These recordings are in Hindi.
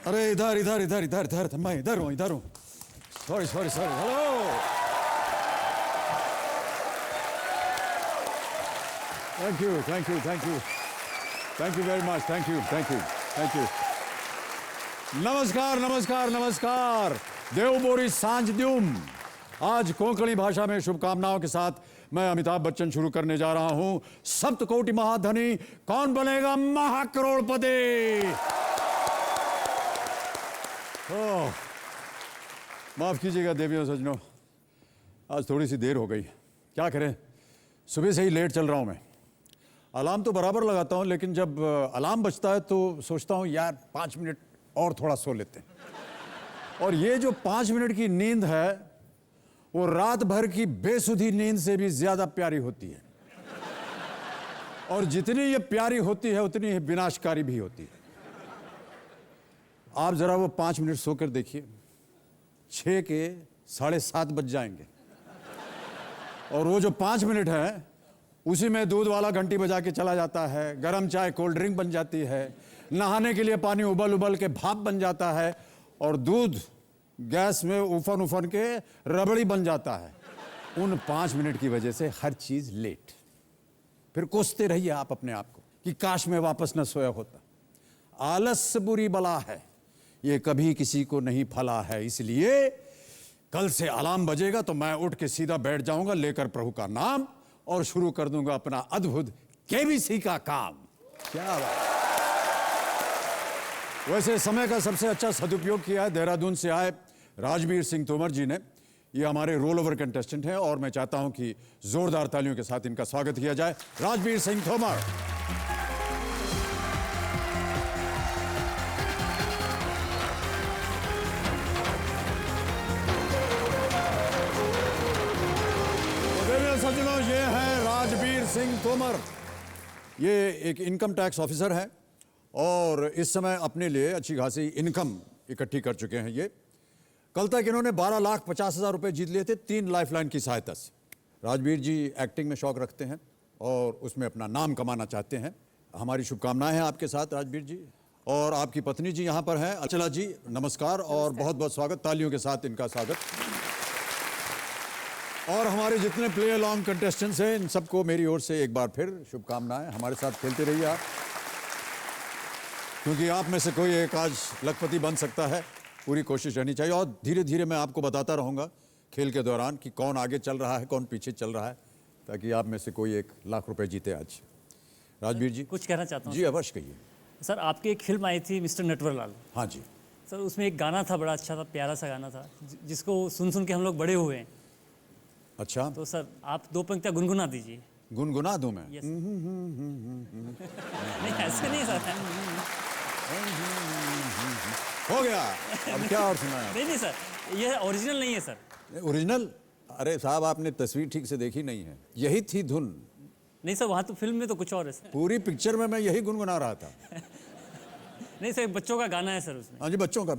अरे इधर इधर इधर इधर इधर मैं इधर हूँ sorry sorry sorry hello thank you thank you thank you thank you very much thank you thank you thank you नमस्कार नमस्कार नमस्कार देवबोरी सांझ द्युम। आज कोंकणी भाषा में शुभकामनाओं के साथ मैं अमिताभ बच्चन शुरू करने जा रहा हूं। सप्तकोटि महाधनी कौन बनेगा महाकरोड़पति। माफ कीजिएगा देवियों सज्जनों, आज थोड़ी सी देर हो गई। क्या करें, सुबह से ही लेट चल रहा हूं मैं। अलार्म तो बराबर लगाता हूं, लेकिन जब अलार्म बजता है तो सोचता हूं यार 5 मिनट और थोड़ा सो लेते हैं। और ये जो 5 मिनट की नींद है वो रात भर की बेसुधी नींद से भी ज्यादा प्यारी होती है। और जितनी ये प्यारी होती है उतनी ही विनाशकारी भी होती है। आप जरा वो 5 मिनट सोकर देखिए, 6 के 7:30 बज जाएंगे। और वो जो 5 मिनट है उसी में दूध वाला घंटी बजा के चला जाता है, गरम चाय कोल्ड ड्रिंक बन जाती है, नहाने के लिए पानी उबल उबल के भाप बन जाता है, और दूध गैस में उफन उफन के रबड़ी बन जाता है। उन 5 मिनट की वजह से हर चीज लेट। फिर कोसते रहिए आप अपने आप को कि काश मैं वापस न सोया होता। आलस बुरी बला है, ये कभी किसी को नहीं फला है। इसलिए कल से अलार्म बजेगा तो मैं उठ के सीधा बैठ जाऊंगा लेकर प्रभु का नाम और शुरू कर दूंगा अपना अद्भुत केबीसी का काम। क्या बात। वैसे समय का सबसे अच्छा सदुपयोग किया है देहरादून से आए राजवीर सिंह तोमर जी ने। ये हमारे रोल ओवर कंटेस्टेंट हैं और मैं चाहता हूं कि जोरदार तालियों के साथ इनका स्वागत किया जाए। राजवीर सिंह तोमर। सज्जनों, ये है राजवीर सिंह तोमर। ये एक इनकम टैक्स ऑफिसर है और इस समय अपने लिए अच्छी खासी इनकम इकट्ठी कर चुके हैं। ये कल तक इन्होंने 12,50,000 रुपए जीत लिए थे 3 लाइफलाइन की सहायता से। राजवीर जी एक्टिंग में शौक रखते हैं और उसमें अपना नाम कमाना चाहते हैं। हमारी शुभकामनाएं हैं आपके साथ राजवीर जी। और आपकी पत्नी जी यहाँ पर हैं, अचला जी। नमस्कार और बहुत बहुत स्वागत, तालियों के साथ इनका स्वागत। और हमारे जितने प्ले अलॉन्ग कंटेस्टेंट्स हैं इन सबको मेरी ओर से एक बार फिर शुभकामनाएं। हमारे साथ खेलते रहिए आप, क्योंकि आप में से कोई एक आज लखपति बन सकता है। पूरी कोशिश रहनी चाहिए और धीरे धीरे मैं आपको बताता रहूँगा खेल के दौरान कि कौन आगे चल रहा है कौन पीछे चल रहा है, ताकि आप में से कोई 1 लाख रुपए जीते आज। राजवीर जी कुछ कहना चाहता हूँ। जी अवश्य कहिए। सर आपकी एक फिल्म आई थी मिस्टर नटवरलाल। हाँ जी सर, उसमें एक गाना था, बड़ा अच्छा था, प्यारा सा गाना था, जिसको सुन सुन के हम लोग बड़े हुए हैं। अच्छा, तो सर आप 2 पंक्तियाँ गुनगुना दीजिए। गुनगुना दूं मैं? यस। नहीं ऐसे नहीं सर। हो गया, अब क्या और सुनाया? नहीं नहीं सर, ये ओरिजिनल नहीं है सर। ओरिजिनल? अरे साहब, आपने तस्वीर ठीक से देखी नहीं है। यही थी धुन। नहीं सर, वहाँ तो फिल्म में तो कुछ और है सर। पूरी पिक्चर में मैं यही गुनगुना रहा था। नहीं सर, बच्चों का गाना है सर उसमें। हाँ जी, बच्चों का।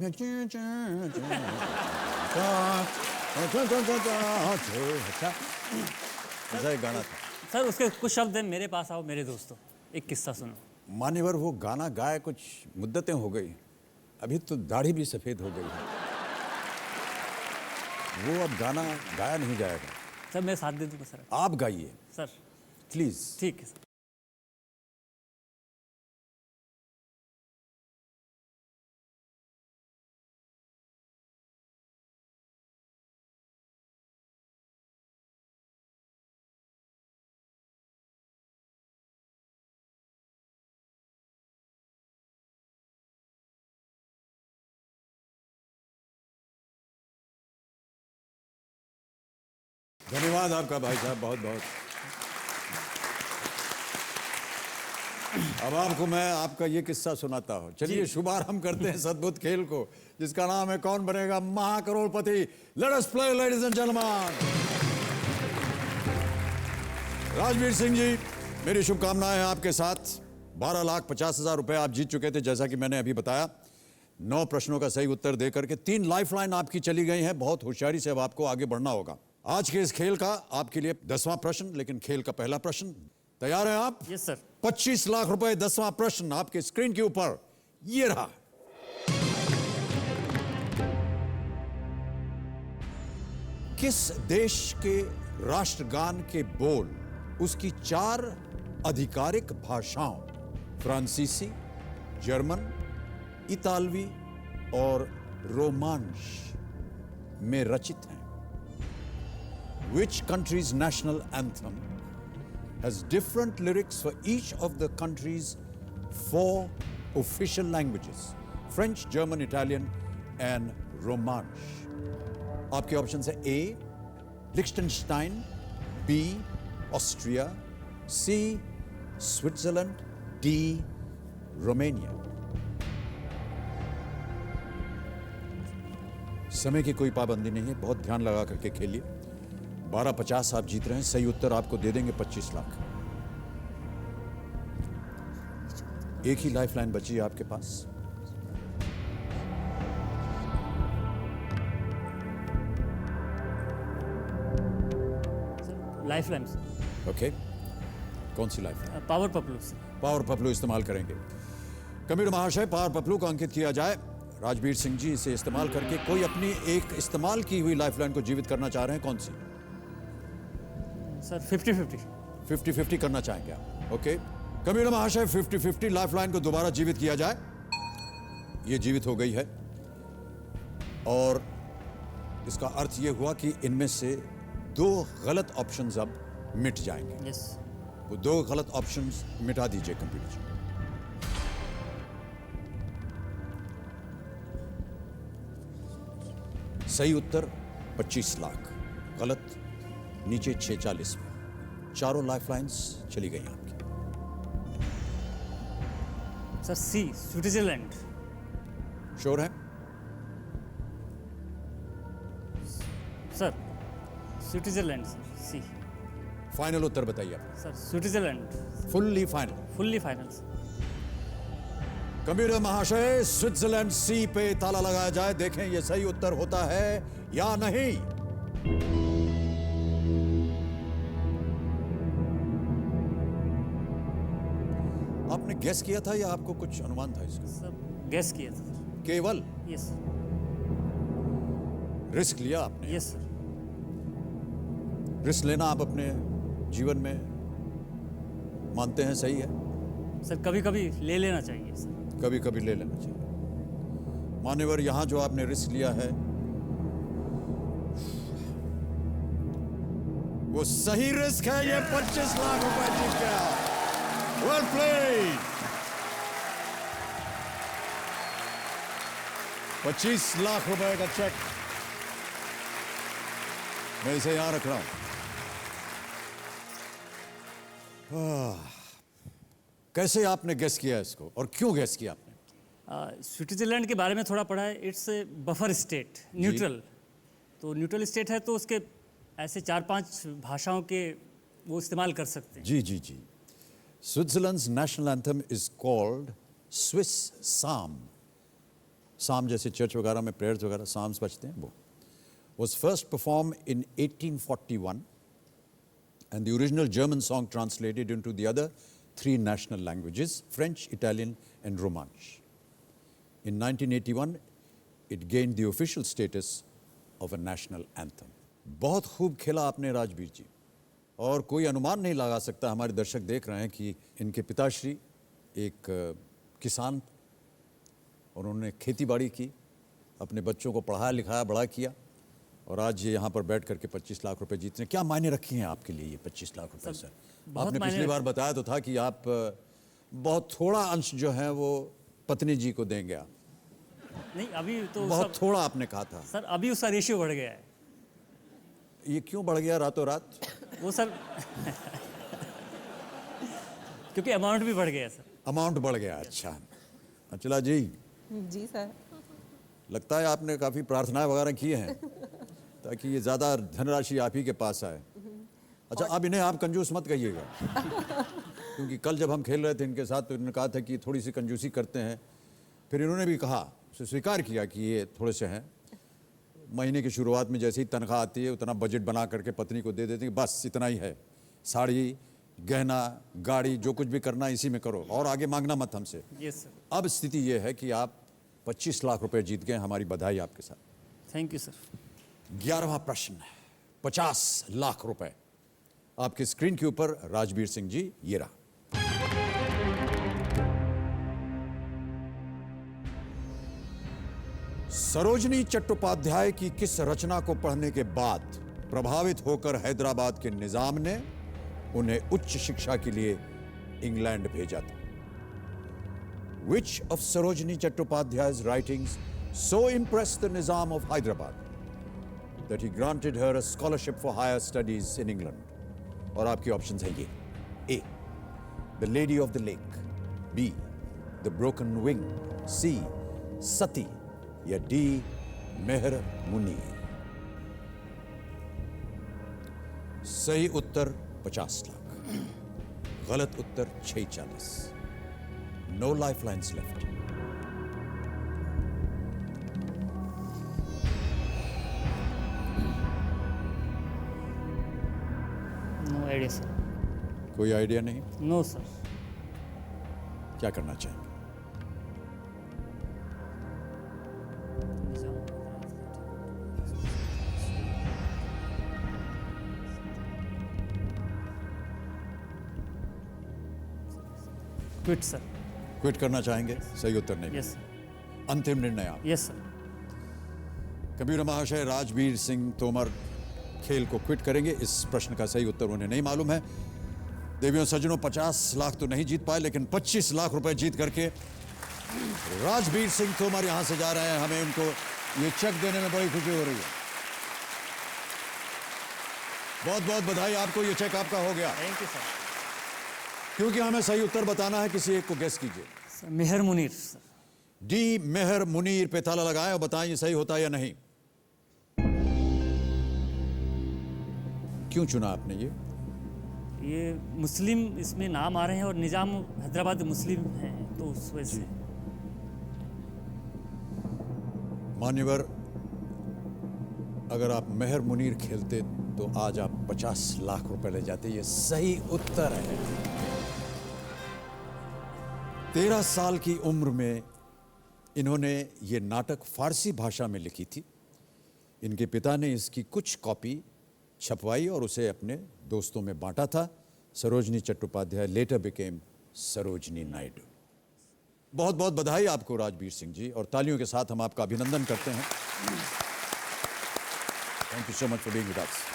ऐसा एक गाना था सर। उसके कुछ शब्द हैं, मेरे पास आओ मेरे दोस्तों, एक किस्सा सुनो। मान्यवर, वो गाना गाए कुछ मुद्दतें हो गई, अभी तो दाढ़ी भी सफेद हो गई है। वो अब गाना गाया नहीं जाएगा। सर मैं साथ दे दूंगा सर। आप गाइए सर प्लीज। ठीक है सर। धन्यवाद आपका भाई साहब, बहुत बहुत। अब आपको मैं आपका ये किस्सा सुनाता हूँ। चलिए शुभारंभ करते हैं इस अद्भुत खेल को जिसका नाम है Kaun Banega Mahacrorepati. Let us play ladies and gentlemen. Rajveer Singh ji, मेरी शुभकामनाएं हैं आपके साथ। 12,50,000 रुपए आप जीत चुके थे, जैसा कि मैंने अभी बताया। 9 प्रश्नों का सही उत्तर देकर के 3 लाइफलाइन आपकी चली गई हैं। बहुत होशियारी से अब आपको आगे बढ़ना होगा। आज के इस खेल का आपके लिए 10वां प्रश्न, लेकिन खेल का पहला प्रश्न। तैयार हैं आप? Yes sir. 25 लाख रुपए 10वां प्रश्न आपके स्क्रीन के ऊपर ये रहा। किस देश के राष्ट्रगान के बोल उसकी 4 आधिकारिक भाषाओं फ्रांसीसी, जर्मन, इतालवी और रोमांश में रचित हैं? Which country's national anthem has different lyrics for each of the country's 4 official languages: French, German, Italian, and Romansh? आपके ऑप्शन है A, लिक्टेनस्टाइन, B, Austria, C, Switzerland, D, Romania. समय की कोई पाबंदी नहीं है, बहुत ध्यान लगा करके खेलिए। 1250 आप जीत रहे हैं, सही उत्तर आपको दे देंगे 25 लाख। एक ही लाइफलाइन बची है आपके पास। लाइफलाइन ओके, कौन सी लाइफलाइन? पावर पपलू से। पावर पपलू इस्तेमाल करेंगे। कबीर महाशय, पावर पपलू को अंकित किया जाए। राजवीर सिंह जी इसे इस्तेमाल करके कोई अपनी एक इस्तेमाल की हुई लाइफलाइन को जीवित करना चाह रहे हैं, कौन सी? सर 50-50। 50-50 करना चाहेंगे आप? ओके, कबीर महाशय 50-50 लाइफलाइन को दोबारा जीवित किया जाए। ये जीवित हो गई है और इसका अर्थ ये हुआ कि इनमें से 2 गलत ऑप्शंस अब मिट जाएंगे। यस। वो 2 गलत ऑप्शंस मिटा दीजिए कंप्यूटर जी। सही उत्तर 25 लाख, गलत नीचे 640 में। चारों लाइफलाइंस चली गई आपकी। सर सी, स्विट्जरलैंड। श्योर है? सर स्विट्जरलैंड, सी। फाइनल उत्तर बताइए आप। Sir Switzerland, fully final? Fully final. Computer महाशय, स्विट्जरलैंड सी पे ताला लगाया जाए, देखें ये सही उत्तर होता है या नहीं। आपने गेस किया था या आपको कुछ अनुमान था इसका? सब गैस किया था सर। केवल यस रिस्क लिया आपने। Yes sir. रिस्क लेना आप अपने जीवन में मानते हैं सही है? सर कभी कभी ले लेना चाहिए सर। कभी कभी ले लेना चाहिए। मान्यवर, यहां जो आपने रिस्क लिया है वो सही रिस्क है। ये 25 लाख रुपए जीत गया। Well played. 25 लाख रुपए का चेक मैं इसे यहां रख रहा हूं। कैसे आपने गेस किया इसको और क्यों गेस किया आपने? स्विट्जरलैंड के बारे में थोड़ा पढ़ा है। It's a buffer state, neutral. तो न्यूट्रल स्टेट है तो उसके ऐसे 4-5 भाषाओं के वो इस्तेमाल कर सकते हैं। जी जी जी। Switzerland's national anthem is called Swiss psalm. Psalm जैसे चर्च वगैरह में प्रेयर्स वगैरह साम्स बजते हैं, वो was first performed in 1841 and the original German song translated into the other 3 national languages: French, Italian, and Romansh. In 1981, it gained the official status of a national anthem. बहुत खूब खेला आपने राजवीर जी, और कोई अनुमान नहीं लगा सकता। हमारे दर्शक देख रहे हैं कि इनके पिताश्री एक किसान, और उन्होंने खेती बाड़ी की, अपने बच्चों को पढ़ाया लिखाया बड़ा किया, और आज ये यहाँ पर बैठ करके 25 लाख रुपए जीतने। क्या मायने रखी हैं आपके लिए ये 25 लाख रुपए सर? आपने पिछली बार बताया तो था कि आप बहुत थोड़ा अंश जो है वो पत्नी जी को देंगे आप। नहीं, अभी तो बहुत थोड़ा आपने कहा था सर। अभी उसका रेशियो बढ़ गया है। ये क्यों बढ़ गया रातों रात? वो सर क्योंकि अमाउंट भी बढ़ गया सर। अमाउंट बढ़ गया, अच्छा। अंचला जी। जी सर। लगता है आपने काफ़ी प्रार्थनाएं वगैरह की हैं ताकि ये ज़्यादा धनराशि आप ही के पास आए। अच्छा, अब इन्हें आप कंजूस मत कहिएगा, क्योंकि कल जब हम खेल रहे थे इनके साथ तो इन्होंने कहा था कि थोड़ी सी कंजूसी करते हैं। फिर इन्होंने भी कहा, उसे स्वीकार किया कि ये थोड़े से हैं। महीने की शुरुआत में जैसे ही तनख्वाह आती है उतना बजट बना करके पत्नी को दे देते हैं, बस इतना ही है, साड़ी गहना गाड़ी जो कुछ भी करना इसी में करो और आगे मांगना मत हमसे। Yes sir. अब स्थिति ये है कि आप 25 लाख रुपए जीत गए। हमारी बधाई आपके साथ। Thank you sir. 11वां प्रश्न 50 लाख रुपए आपकी स्क्रीन के ऊपर। राजवीर सिंह जी, ये रहा। सरोजनी चट्टोपाध्याय की किस रचना को पढ़ने के बाद प्रभावित होकर हैदराबाद के निजाम ने उन्हें उच्च शिक्षा के लिए इंग्लैंड भेजा था? Which of Sarojini Chattopadhyay's writings so impressed the Nizam of Hyderabad that he granted her a scholarship for higher studies in England? और आपके ऑप्शंस हैं ये: A, The Lady of the Lake, B, The Broken Wing, C, Sati, या D, मेहर मुनीर। सही उत्तर 50 लाख, गलत उत्तर 46। No lifelines left. No idea sir. कोई आइडिया नहीं? No sir. क्या करना चाहेंगे? Quit sir. क्विट करना चाहेंगे? सही उत्तर नहीं। Yes sir. अंतिम निर्णय आप। Yes sir. कंप्यूटर महाशय राजवीर सिंह तोमर खेल को क्विट करेंगे। इस प्रश्न का सही उत्तर उन्हें नहीं मालूम है। देवियों सज्जनों, 50 लाख तो नहीं जीत पाए, लेकिन 25 लाख रुपए जीत करके राजवीर सिंह तोमर यहां से जा रहे हैं। हमें उनको ये चेक देने में बड़ी खुशी हो रही है। बहुत बहुत बधाई आपको, ये चेक आपका हो गया। Thank you sir. क्योंकि हमें सही उत्तर बताना है, किसी एक को गेस कीजिए। सर मेहर मुनीर सर। डी, मेहर मुनीर पे ताला लगाएं और बताएं ये सही होता है या नहीं। क्यों चुना आपने ये मुस्लिम इसमें नाम आ रहे हैं और निजाम हैदराबाद मुस्लिम है, तो उस वजह से। मान्यवर, अगर आप मेहर मुनीर खेलते तो आज आप 50 लाख रुपए ले जाते। ये सही उत्तर है। 13 साल की उम्र में इन्होंने ये नाटक फारसी भाषा में लिखी थी। इनके पिता ने इसकी कुछ कॉपी छपवाई और उसे अपने दोस्तों में बांटा था। Sarojini Chattopadhyay letter became Sarojini Naidu. बहुत बहुत बधाई आपको राजवीर सिंह जी, और तालियों के साथ हम आपका अभिनंदन करते हैं। Thank you so much for being with us.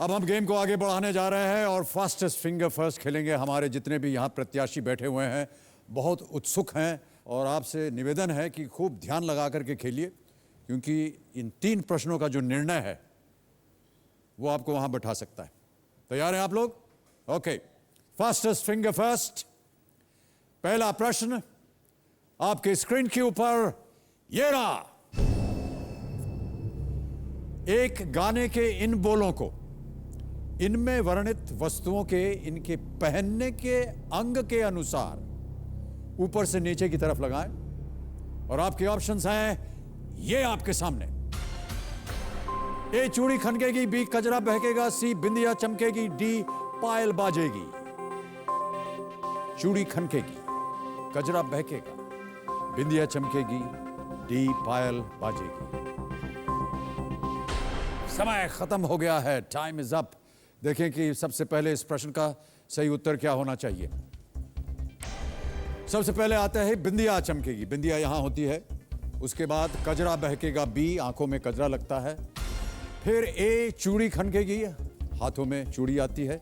अब हम गेम को आगे बढ़ाने जा रहे हैं और फास्टेस्ट फिंगर फर्स्ट खेलेंगे। हमारे जितने भी यहाँ प्रत्याशी बैठे हुए हैं बहुत उत्सुक हैं, और आपसे निवेदन है कि खूब ध्यान लगा करके खेलिए, क्योंकि इन 3 प्रश्नों का जो निर्णय है वो आपको वहां बैठा सकता है। तैयार हैं आप लोग? Okay, fastest finger first. पहला प्रश्न आपके स्क्रीन के ऊपर ये रहा। एक गाने के इन बोलों को इनमें वर्णित वस्तुओं के इनके पहनने के अंग के अनुसार ऊपर से नीचे की तरफ लगाएं, और आपके ऑप्शंस हैं ये आपके सामने। ए, चूड़ी खनकेगी, बी, कजरा बहकेगा, सी, बिंदिया चमकेगी, डी, पायल बाजेगी। चूड़ी खनकेगी, कजरा बहकेगा, बिंदिया चमकेगी, डी, पायल बाजेगी। समय खत्म हो गया है, टाइम इज अप। देखें कि सबसे पहले इस प्रश्न का सही उत्तर क्या होना चाहिए। सबसे पहले आता है बिंदिया चमकेगी। बिंदिया यहां होती है। उसके बाद कजरा बहकेगा, बी, आंखों में कजरा लगता है। फिर ए, चूड़ी खनकेगी, हाथों में चूड़ी आती है।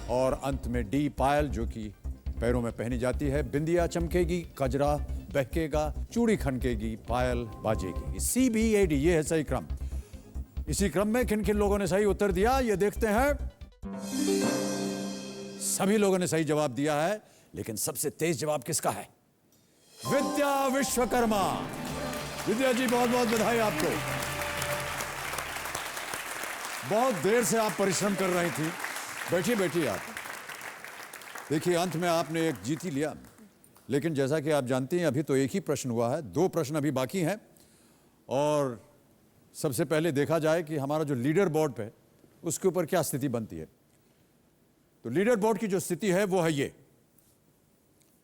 और अंत में डी, पायल, जो कि पैरों में पहनी जाती है। बिंदिया चमकेगी, कजरा बहकेगा, चूड़ी खनकेगी, पायल बाजेगी। सी, बी, ए, डी, ये है सही क्रम। इसी क्रम में किन किन लोगों ने सही उत्तर दिया ये देखते हैं। सभी लोगों ने सही जवाब दिया है, लेकिन सबसे तेज जवाब किसका है? विद्या विश्वकर्मा। विद्या जी, बहुत बहुत बधाई आपको। बहुत देर से आप परिश्रम कर रही थी। बैठिए बैठिए आप। देखिए, अंत में आपने एक जीत ही लिया, लेकिन जैसा कि आप जानते हैं अभी तो एक ही प्रश्न हुआ है, 2 प्रश्न अभी बाकी हैं। और सबसे पहले देखा जाए कि हमारा जो लीडर बोर्ड पे उसके ऊपर क्या स्थिति बनती है। तो लीडर बोर्ड की जो स्थिति है वो है ये।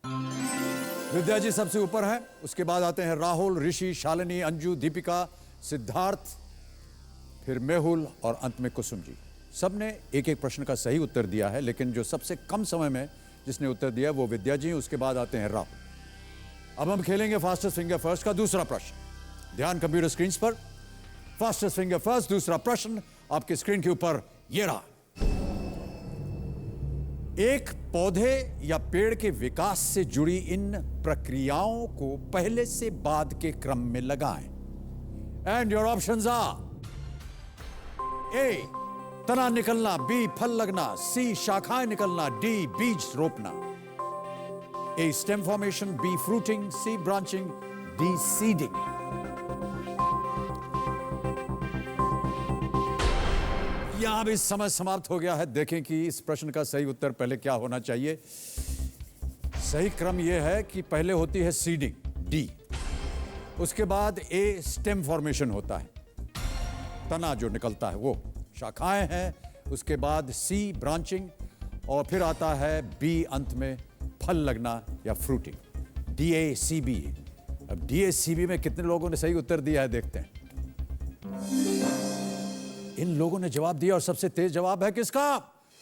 विद्या जी सबसे ऊपर हैं, उसके बाद आते हैं राहुल, ऋषि, शालिनी, अंजू, दीपिका, सिद्धार्थ, फिर मेहुल और अंत में कुसुम जी। सबने एक एक प्रश्न का सही उत्तर दिया है, लेकिन जो सबसे कम समय में जिसने उत्तर दिया वो विद्या जी, उसके बाद आते हैं राहुल। अब हम खेलेंगे फास्टेस्ट फिंगर फर्स्ट का दूसरा प्रश्न। ध्यान कंप्यूटर स्क्रीन पर। फास्टेस्ट फिंगर फर्स्ट दूसरा प्रश्न आपके स्क्रीन के ऊपर ये रहा। एक पौधे या पेड़ के विकास से जुड़ी इन प्रक्रियाओं को पहले से बाद के क्रम में लगाएं। एंड योर ऑप्शंस आर: ए तना निकलना, बी फल लगना, सी शाखाएं निकलना, डी बीज रोपना। ए स्टेम फॉर्मेशन, बी फ्रूटिंग, सी ब्रांचिंग, डी सीडिंग। यहां भी समय समाप्त हो गया है। देखें कि इस प्रश्न का सही उत्तर पहले क्या होना चाहिए। सही क्रम यह है कि पहले होती है सीडिंग, डी, उसके बाद ए स्टेम फॉर्मेशन होता है, तना जो निकलता है वो, शाखाएं हैं, उसके बाद सी ब्रांचिंग, और फिर आता है बी अंत में फल लगना या fruiting, D A C B. अब डी ए सी बी में कितने लोगों ने सही उत्तर दिया है देखते हैं। इन लोगों ने जवाब दिया और सबसे तेज जवाब है किसका?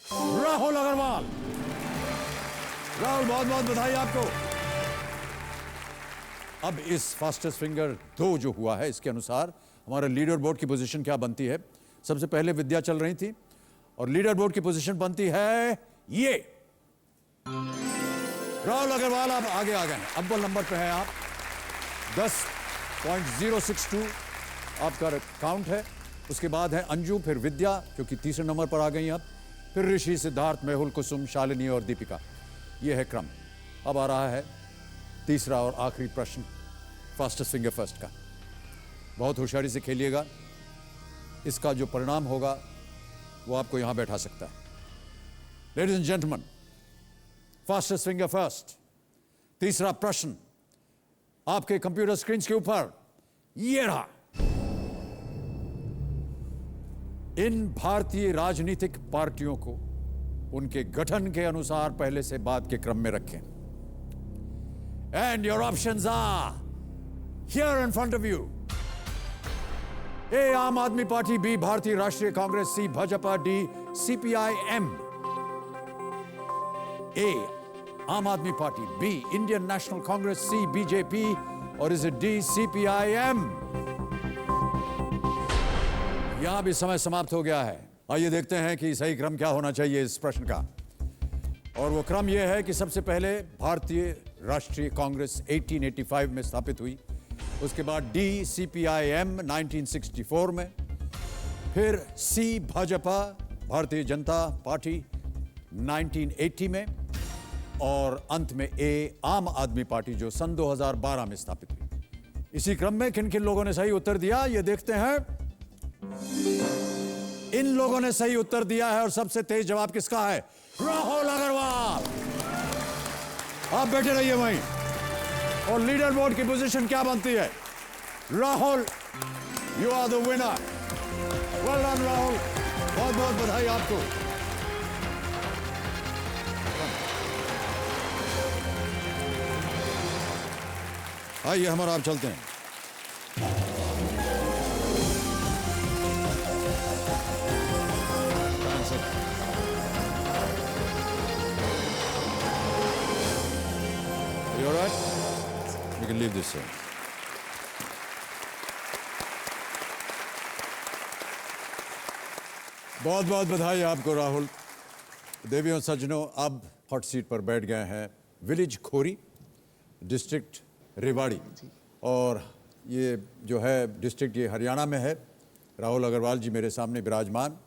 राहुल अग्रवाल। राहुल बहुत बहुत बधाई आपको। अब इस फास्टेस्ट फिंगर 2 जो हुआ है इसके अनुसार हमारा लीडर बोर्ड की पोजीशन क्या बनती है। सबसे पहले विद्या चल रही थी और लीडर बोर्ड की पोजीशन बनती है ये। राहुल अग्रवाल आप आगे आ गए हैं, अव्वल नंबर पे हैं आप, 10.062 आपका काउंट है। उसके बाद है अंजू, फिर विद्या जो कि तीसरे नंबर पर आ गई अब, फिर ऋषि, सिद्धार्थ, मेहुल, कुसुम, शालिनी और दीपिका। यह है क्रम। अब आ रहा है तीसरा और आखिरी प्रश्न फास्टेस्ट फिंगर फर्स्ट का। बहुत होशियारी से खेलिएगा, इसका जो परिणाम होगा वो आपको यहां बैठा सकता है। Ladies and gentleman, fastest finger first तीसरा प्रश्न आपके कंप्यूटर स्क्रीन के ऊपर ये रहा। इन भारतीय राजनीतिक पार्टियों को उनके गठन के अनुसार पहले से बाद के क्रम में रखें। And your options are here in front of you. A Aam Aadmi Party, B Bharatiya Rashtriya Congress, C Bhajpa, D CPIM. A Aam Aadmi Party, B Indian National Congress, C BJP, और इज इट डी सीपीआईएम? यहां भी समय समाप्त हो गया है। आइए देखते हैं कि सही क्रम क्या होना चाहिए इस प्रश्न का। और वो क्रम यह है कि सबसे पहले भारतीय राष्ट्रीय कांग्रेस 1885 में स्थापित हुई, उसके बाद डी सीपीआईएम 1964 में, फिर सी भाजपा भारतीय जनता पार्टी 1980 में, और अंत में ए आम आदमी पार्टी जो सन 2012 में स्थापित हुई। इसी क्रम में किन किन लोगों ने सही उत्तर दिया ये देखते हैं। इन लोगों ने सही उत्तर दिया है और सबसे तेज जवाब किसका है? राहुल अग्रवाल। आप बैठे रहिए वहीं। और लीडर बोर्ड की पोजीशन क्या बनती है? Rahul, you are the winner. Well done Rahul, बहुत बहुत बधाई आपको। आइए हमारा आप चलते हैं। You all right? You can leave this here. बहुत बहुत बधाई आपको राहुल। देवियों सज्जनों, अब हॉट सीट पर बैठ गए हैं विलेज खोरी, डिस्ट्रिक्ट रेवाड़ी, और ये जो है डिस्ट्रिक्ट ये हरियाणा में है। राहुल अग्रवाल जी मेरे सामने विराजमान,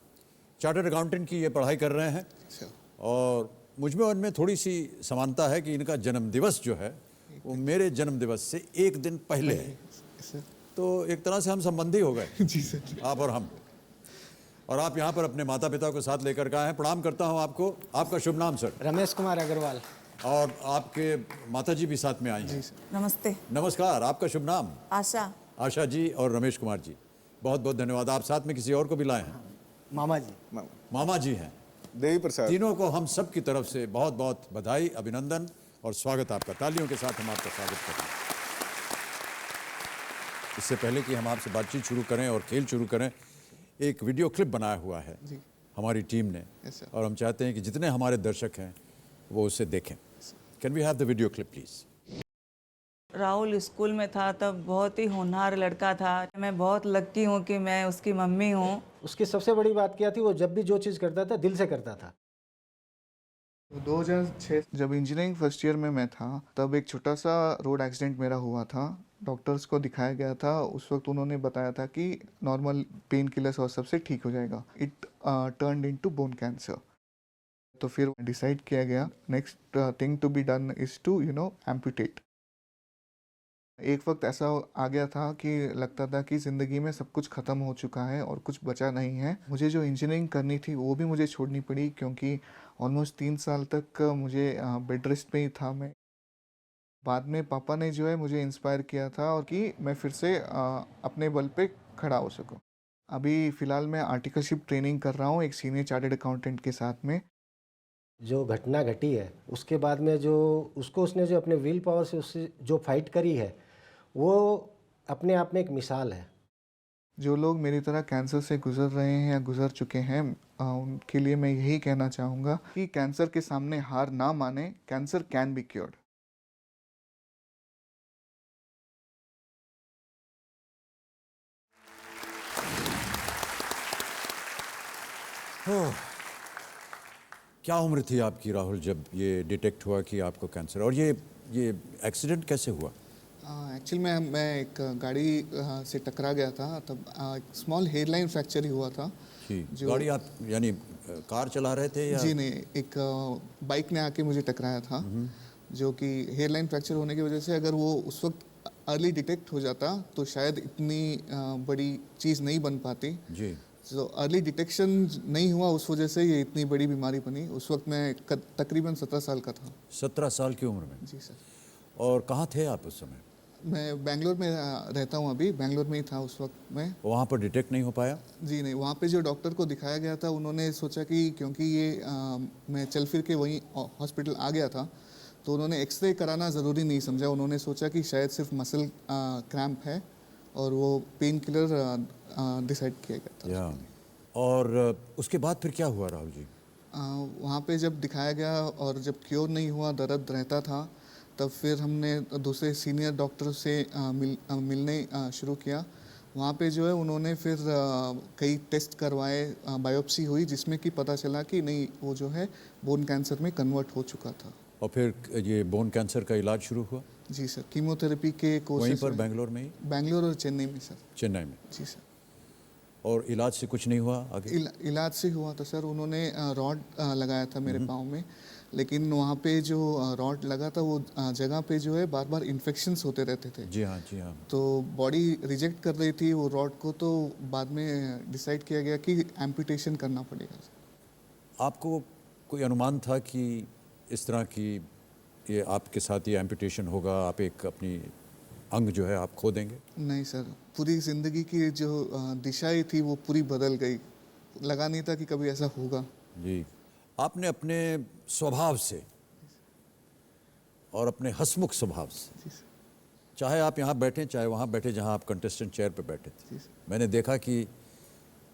चार्टर्ड अकाउंटेंट की ये पढ़ाई कर रहे हैं, और मुझमें उनमें थोड़ी सी समानता है कि इनका जन्म दिवस जो है वो मेरे जन्म दिवस से एक दिन पहले है। तो एक तरह से हम संबंधी हो गए जी सर। आप और हम। और आप यहाँ पर अपने माता पिता को साथ लेकर के आए हैं। प्रणाम करता हूँ आपको। आपका शुभ नाम सर? रमेश कुमार अग्रवाल। और आपके माता जी भी साथ में आई हैं। नमस्ते। नमस्कार। आपका शुभ नाम? आशा। आशा जी और रमेश कुमार जी, बहुत बहुत धन्यवाद। आप साथ में किसी और को भी लाए हैं? मामा जी। मामा जी हैं। देवी प्रसाद। तीनों को हम सब की तरफ से बहुत बहुत बधाई, अभिनंदन और स्वागत आपका, तालियों के साथ हम आपका स्वागत करते हैं। इससे पहले कि हम आपसे बातचीत शुरू करें और खेल शुरू करें, एक वीडियो क्लिप बनाया हुआ है हमारी टीम ने, और हम चाहते हैं कि जितने हमारे दर्शक हैं वो उसे देखें। Can we have the video clip please? Rahul school में था तब बहुत ही होनहार लड़का था। मैं बहुत लकी हूँ कि मैं उसकी मम्मी हूँ। उसकी सबसे बड़ी बात क्या थी, वो जब भी जो चीज़ करता था दिल से करता था। 2006 जब इंजीनियरिंग फर्स्ट ईयर में मैं था, तब एक छोटा सा रोड एक्सीडेंट मेरा हुआ था। डॉक्टर्स को दिखाया गया था, उस वक्त उन्होंने बताया था कि नॉर्मल पेन किलर्स और सबसे ठीक हो जाएगा। It turned into bone cancer. तो फिर डिसाइड किया गया next thing to be done is to amputate. एक वक्त ऐसा आ गया था कि लगता था कि ज़िंदगी में सब कुछ ख़त्म हो चुका है और कुछ बचा नहीं है। मुझे जो इंजीनियरिंग करनी थी वो भी मुझे छोड़नी पड़ी, क्योंकि ऑलमोस्ट 3 साल तक मुझे बेड रेस्ट पे ही था मैं। बाद में पापा ने जो है मुझे इंस्पायर किया था और कि मैं फिर से अपने बल पे खड़ा हो सकूं। अभी फ़िलहाल मैं आर्टिकलशिप ट्रेनिंग कर रहा हूँ एक सीनियर चार्टर्ड अकाउंटेंट के साथ में। जो घटना घटी है उसके बाद में जो उसने जो अपने विल पावर से उससे जो फाइट करी है वो अपने आप में एक मिसाल है। जो लोग मेरी तरह कैंसर से गुजर रहे हैं या गुजर चुके हैं, उनके लिए मैं यही कहना चाहूँगा कि कैंसर के सामने हार ना माने। Cancer can be cured. क्या उम्र थी आपकी राहुल जब ये डिटेक्ट हुआ कि आपको कैंसर, और ये एक्सीडेंट कैसे हुआ? एक्चुअली मैं एक गाड़ी से टकरा गया था, तब एक स्मॉल हेयरलाइन फ्रैक्चर ही हुआ था। जी, गाड़ी आप यानी कार चला रहे थे या? जी नहीं, एक बाइक ने आके मुझे टकराया था, जो कि हेयरलाइन फ्रैक्चर होने की वजह से अगर वो उस वक्त अर्ली डिटेक्ट हो जाता तो शायद इतनी बड़ी चीज़ नहीं बन पाती। जी, तो अर्ली डिटेक्शन नहीं हुआ, उस वजह से ये इतनी बड़ी बीमारी बनी। उस वक्त मैं तकरीबन 17 साल का था। 17 साल की उम्र में? जी सर। और कहाँ थे आप उस समय? मैं बेंगलोर में रहता हूँ, अभी बेंगलोर में ही था उस वक्त में। वहाँ पर डिटेक्ट नहीं हो पाया? जी नहीं, वहाँ पे जो डॉक्टर को दिखाया गया था उन्होंने सोचा कि क्योंकि ये मैं चल फिर के वहीं हॉस्पिटल आ गया था, तो उन्होंने एक्सरे कराना ज़रूरी नहीं समझा। उन्होंने सोचा कि शायद सिर्फ मसल क्रैम्प है और वो पेन किलर डिसाइड किया गया था। या, और उसके बाद फिर क्या हुआ राहुल जी? वहाँ पे जब दिखाया गया और जब क्योर नहीं हुआ, दर्द रहता था, तब फिर हमने दूसरे सीनियर डॉक्टर से मिलने शुरू किया। वहाँ पे जो है उन्होंने फिर कई टेस्ट करवाए, बायोप्सी हुई, जिसमें कि पता चला कि नहीं, वो जो है बोन कैंसर में कन्वर्ट हो चुका था। और फिर ये बोन कैंसर का इलाज शुरू हुआ? जी सर, कीमोथेरेपी के कोर्सेज वहीं पर बेंगलोर में ही? बेंगलोर और चेन्नई में सर। चेन्नई में? जी सर। और इलाज से कुछ नहीं हुआ आगे? इलाज से हुआ था सर। उन्होंने रॉड लगाया था मेरे पाँव में, लेकिन वहाँ पे जो रॉड लगा था वो जगह पे जो है बार बार इन्फेक्शंस होते रहते थे। जी हाँ, जी हाँ। तो बॉडी रिजेक्ट कर रही थी वो रॉड को, तो बाद में डिसाइड किया गया कि एम्पुटेशन करना पड़ेगा। आपको कोई अनुमान था कि इस तरह की ये आपके साथ ये एम्पुटेशन होगा, आप एक अपनी अंग जो है आप खो देंगे? नहीं सर, पूरी ज़िंदगी की जो दिशा ही थी वो पूरी बदल गई। लगा नहीं था कि कभी ऐसा होगा। जी, आपने अपने स्वभाव से और अपने हंसमुख स्वभाव से, चाहे आप यहाँ बैठे चाहे वहाँ बैठे जहाँ आप कंटेस्टेंट चेयर पे बैठे थे, मैंने देखा कि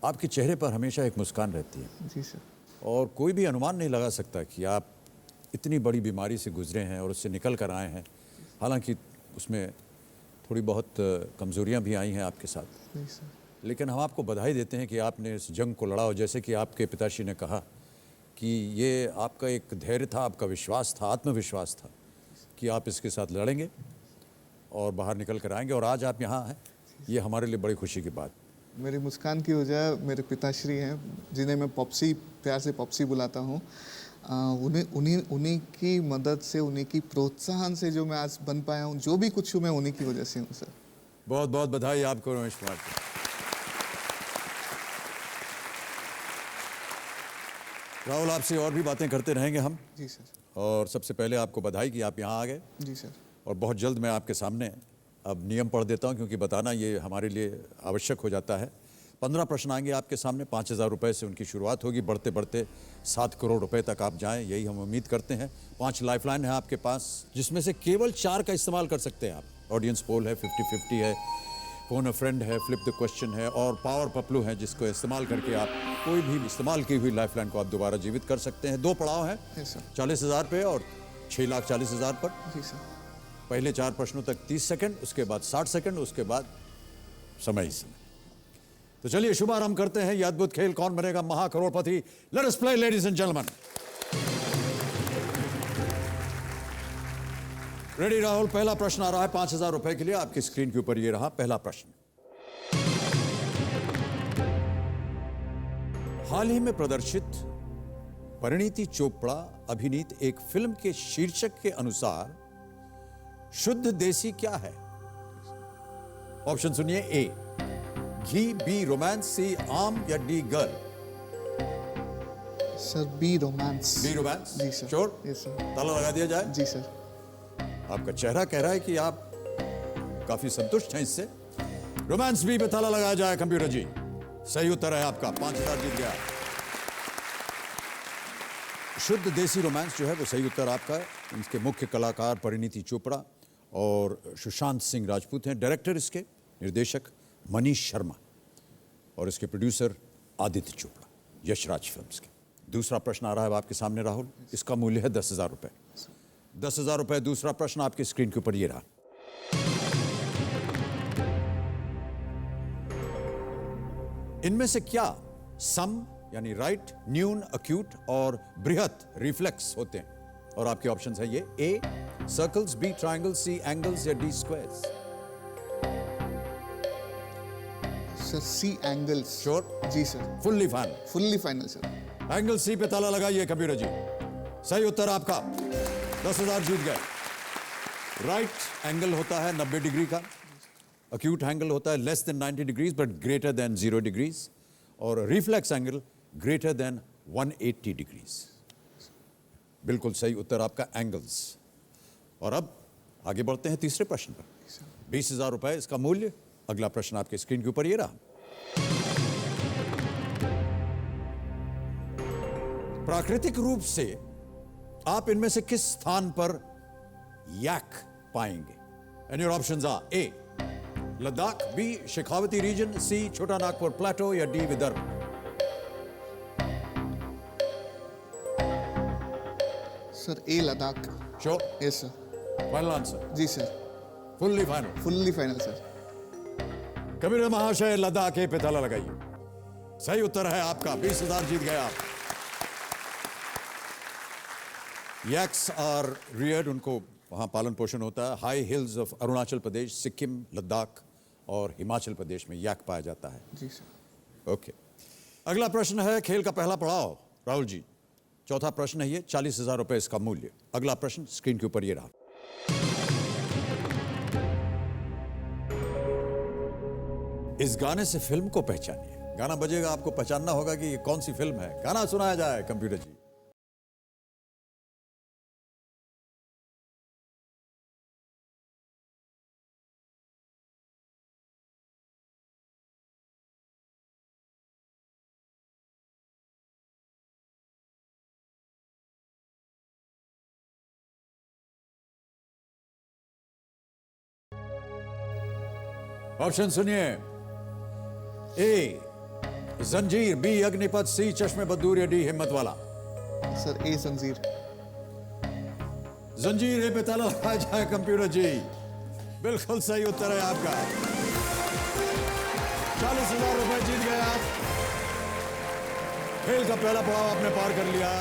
आपके चेहरे पर हमेशा एक मुस्कान रहती है। जी सर। और कोई भी अनुमान नहीं लगा सकता कि आप इतनी बड़ी बीमारी से गुजरे हैं और उससे निकल कर आए हैं। हालांकि उसमें थोड़ी बहुत कमज़ोरियाँ भी आई हैं आपके साथ, जी सर। लेकिन हम आपको बधाई देते हैं कि आपने इस जंग को लड़ा। और जैसे कि आपके पिताश्री ने कहा कि ये आपका एक धैर्य था, आपका विश्वास था, आत्मविश्वास था कि आप इसके साथ लड़ेंगे और बाहर निकल कर आएंगे। और आज आप यहाँ हैं, ये हमारे लिए बड़ी खुशी की बात। मेरी मुस्कान की वजह मेरे पिताश्री हैं, जिन्हें मैं पॉप्सी, प्यार से पॉप्सी बुलाता हूँ। उन्हीं की मदद से, उन्हीं की प्रोत्साहन से जो मैं आज बन पाया हूँ, जो भी कुछ हूँ, मैं उन्हीं की वजह से हूँ सर। बहुत बहुत बधाई आपको रमेश कुमार जी। राहुल, आपसे और भी बातें करते रहेंगे हम। जी सर। और सबसे पहले आपको बधाई कि आप यहाँ आ गए। जी सर। और बहुत जल्द मैं आपके सामने अब नियम पढ़ देता हूँ, क्योंकि बताना ये हमारे लिए आवश्यक हो जाता है। 15 प्रश्न आएंगे आपके सामने। 5,000 रुपये से उनकी शुरुआत होगी, बढ़ते बढ़ते 7 करोड़ रुपए तक आप जाएं, यही हम उम्मीद करते हैं। 5 लाइफलाइन है आपके पास, जिसमें से केवल 4 का इस्तेमाल कर सकते हैं आप। ऑडियंस पोल है, 50-50 है, फोन अ फ्रेंड है, फ्लिप द क्वेश्चन है और पावर पपलू है, जिसको इस्तेमाल करके आप कोई भी इस्तेमाल की हुई लाइफलाइन को आप दोबारा जीवित कर सकते हैं। 2 पड़ाव हैं, यस सर। 40,000 पे और 6,40,000 पर। जी सर। पहले 4 प्रश्नों तक 30 सेकंड, उसके बाद 60 सेकंड, उसके बाद समय ही समय। तो चलिए शुभारंभ करते हैं ये अद्भुत खेल, Kaun Banega Mahacrorepati. Let us play ladies and gentlemen. Ready Rahul, पहला प्रश्न आ रहा है 5,000 रुपए के लिए। आपकी स्क्रीन के ऊपर ये रहा पहला प्रश्न। हाल ही में प्रदर्शित परिणीति चोपड़ा अभिनीत एक फिल्म के शीर्षक के अनुसार शुद्ध देसी क्या है? ऑप्शन सुनिए। ए घी, बी रोमांस, सी आम या D girl? Sir B romance. B romance? जी सर। श्योर? Yes sir. ताला लगा दिया जाए? जी सर। आपका चेहरा कह रहा है कि आप काफी संतुष्ट हैं इससे। रोमांस बी पे ताला लगाया जाए कंप्यूटर जी। सही उत्तर है आपका, 5,000 जीत गया। शुद्ध देसी रोमांस जो है वो सही उत्तर आपका है। इसके मुख्य कलाकार परिणीति चोपड़ा और सुशांत सिंह राजपूत हैं। डायरेक्टर इसके, निर्देशक मनीष शर्मा और इसके प्रोड्यूसर आदित्य चोपड़ा, यशराज फिल्म्स के। दूसरा प्रश्न आ रहा है आपके सामने राहुल, इसका मूल्य है 10,000 रुपए। 10,000 रुपए। दूसरा प्रश्न आपकी स्क्रीन के ऊपर ये रहा। इनमें से क्या सम यानी राइट, न्यून, अक्यूट और बृहत रिफ्लेक्स होते हैं? और आपके ऑप्शंस हैं ये। A circles, B triangle, C angles या D squares? Sir C angles. Sure? जी sir. Fully final? Fully final sir. Angle C पे ताला लगाइए कंप्यूटर जी। सही उत्तर आपका, 10,000 जीत गए। राइट एंगल होता है 90 डिग्री का, अक्यूट एंगल होता है less than 90 degrees but greater than 0 degrees, और reflex angle greater than 180 degrees. बिल्कुल सही उत्तर आपका, एंगल्स। और अब आगे बढ़ते हैं तीसरे प्रश्न पर। 20,000 रुपए इसका मूल्य। अगला प्रश्न आपके स्क्रीन के ऊपर ये रहा। प्राकृतिक रूप से आप इनमें से किस स्थान पर याक पाएंगे? And your options are. A Ladakh, B Shekhawati region, C Chota Nagpur plateau या D Vidarbha? Sir A Ladakh. Sure? Yes sir. Final answer? जी sir. Fully final? Fully final sir. Kabir महाशय, लद्दाख पे ताला लगाइए। सही उत्तर है आपका, 20,000 जीत गए आप। यैक्स आर रियर्ड, उनको वहाँ पालन पोषण होता है। High heels of Arunachal Pradesh, Sikkim, Ladakh और हिमाचल प्रदेश में याक पाया जाता है। जी सर। ओके, अगला प्रश्न है खेल का पहला पड़ाव राहुल जी। चौथा प्रश्न है ये, 40,000 रुपए इसका मूल्य। अगला प्रश्न स्क्रीन के ऊपर ये रहा। इस गाने से फिल्म को पहचानिए। गाना बजेगा, आपको पहचानना होगा कि ये कौन सी फिल्म है। गाना सुनाया जाए कंप्यूटर जी। ऑप्शन सुनिए। ए जंजीर, बी अग्निपथ, सी चश्मे बदूर या डी हिम्मत वाला? सर ए जंजीर। जंजीर पे ताला लगाया जाए कंप्यूटर जी। बिल्कुल सही उत्तर है आपका, 40,000 रुपए जीत गए आप। खेल का पहला पड़ाव आपने पार कर लिया।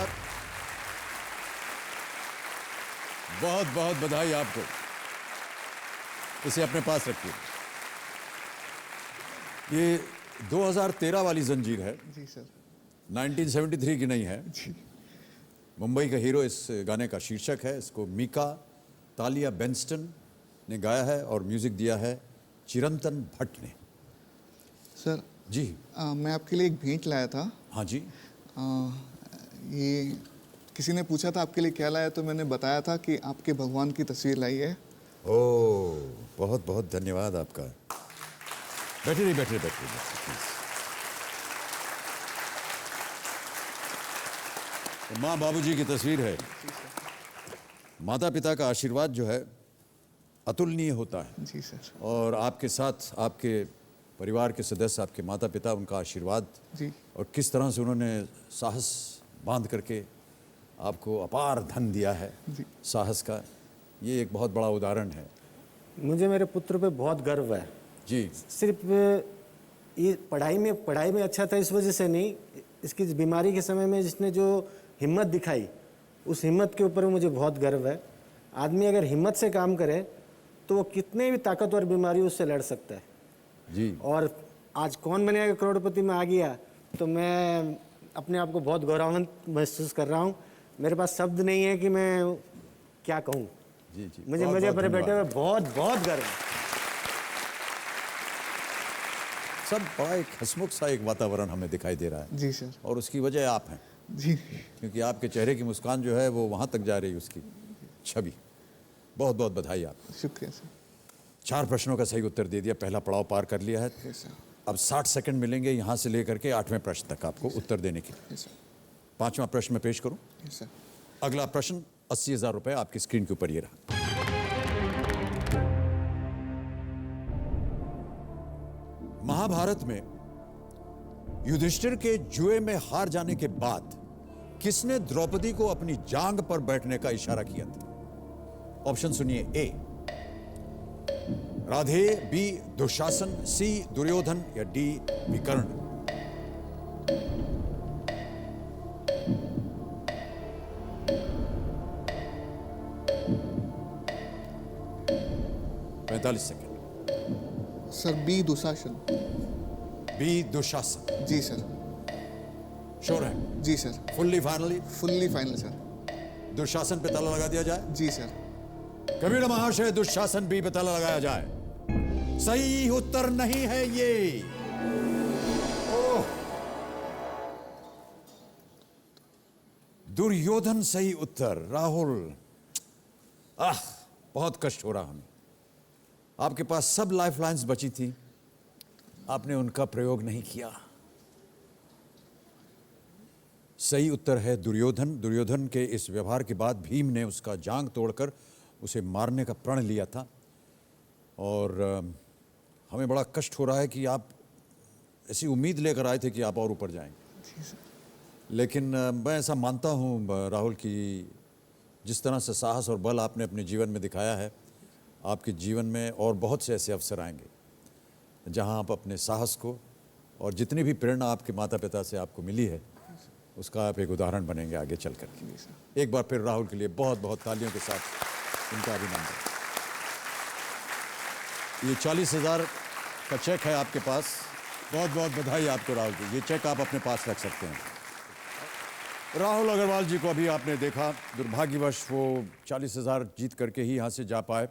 बहुत बहुत बधाई आपको। इसे अपने पास रखिए। ये 2013 वाली जंजीर है, जी सर। 1973 की नहीं है। जी। मुंबई का हीरो इस गाने का शीर्षक है। इसको मीका तालिया बेंस्टन ने गाया है और म्यूजिक दिया है चिरंतन भट्ट ने। सर जी मैं आपके लिए एक भेंट लाया था। हाँ जी। ये किसी ने पूछा था आपके लिए क्या लाया, तो मैंने बताया था कि आपके भगवान की तस्वीर लाई है। ओह, बहुत बहुत धन्यवाद आपका। बैठिए प्लीज। तो माँ बाबूजी की तस्वीर है। माता पिता का आशीर्वाद जो है अतुलनीय होता है, जी सर। और आपके साथ आपके परिवार के सदस्य, आपके माता पिता, उनका आशीर्वाद जी और किस तरह से उन्होंने साहस बांध करके आपको अपार धन दिया है जी। साहस का, ये एक बहुत बड़ा उदाहरण है। मुझे मेरे पुत्र पे बहुत गर्व है। जी सिर्फ ये पढ़ाई में अच्छा था इस वजह से नहीं, इसकी बीमारी के समय में जिसने जो हिम्मत दिखाई, उस हिम्मत के ऊपर मुझे बहुत गर्व है। आदमी अगर हिम्मत से काम करे तो वो कितने भी ताकतवर बीमारी उससे लड़ सकता है। जी। और आज कौन बनेगा करोड़पति में आ गया तो मैं अपने आप को बहुत गौरवान्वित महसूस कर रहा हूँ। मेरे पास शब्द नहीं है कि मैं क्या कहूँ। जी जी, मुझे बहुत मुझे बहुत अपने बेटे धन्यवाद। पे बहुत बहुत गर्व है। सब बड़ा एक हंसमुख सा एक वातावरण हमें दिखाई दे रहा है, जी सर। और उसकी वजह आप हैं, जी क्योंकि आपके चेहरे की मुस्कान जो है वो वहाँ तक जा रही है, उसकी छवि। बहुत बहुत बधाई आपको। शुक्रिया सर। 4 प्रश्नों का सही उत्तर दे दिया, पहला पड़ाव पार कर लिया है। Yes sir. अब 60 सेकंड मिलेंगे यहाँ से लेकर के 8वें प्रश्न तक आपको उत्तर देने के लिए। Yes sir. 5वां प्रश्न मैं पेश करूं। Yes sir. अगला प्रश्न 80,000 रुपए आपकी स्क्रीन के ऊपर ये रहा। महाभारत में युधिष्ठिर के जुए में हार जाने के बाद किसने द्रौपदी को अपनी जांग पर बैठने का इशारा किया था? ऑप्शन सुनिए। A Radhe, B Dushasan, C Duryodhan या डी विकर्ण। पैंतालीस सेकेंड। Sir B Dushasan. B Dushasan. जी सर। श्योर है? जी sir. Fully finally fully final sir. Dushasan पे ताला लगा दिया जाए? जी सर। कबीर महाशय, दुशासन बी पे ताला लगाया जाए। सही उत्तर नहीं है ये। ओह, दुर्योधन सही उत्तर। राहुल, बहुत कष्ट हो रहा हमें। आपके पास सब लाइफलाइंस बची थी, आपने उनका प्रयोग नहीं किया। सही उत्तर है दुर्योधन। दुर्योधन के इस व्यवहार के बाद भीम ने उसका जांग तोड़कर उसे मारने का प्रण लिया था। और हमें बड़ा कष्ट हो रहा है कि आप ऐसी उम्मीद लेकर आए थे कि आप और ऊपर जाएंगे, लेकिन मैं ऐसा मानता हूं राहुल कि जिस तरह से साहस और बल आपने अपने जीवन में दिखाया है, आपके जीवन में और बहुत से ऐसे अवसर आएंगे जहां आप अपने साहस को और जितनी भी प्रेरणा आपके माता पिता से आपको मिली है उसका आप एक उदाहरण बनेंगे आगे चल कर के। एक बार फिर राहुल के लिए बहुत बहुत तालियों के साथ इनका अभिनंदन। ये 40,000 का चेक है आपके पास। बहुत बहुत बधाई आपको राहुल जी। ये चेक आप अपने पास रख सकते हैं। राहुल अग्रवाल जी को अभी आपने देखा, दुर्भाग्यवश वो 40,000 जीत करके ही यहाँ से जा पाए।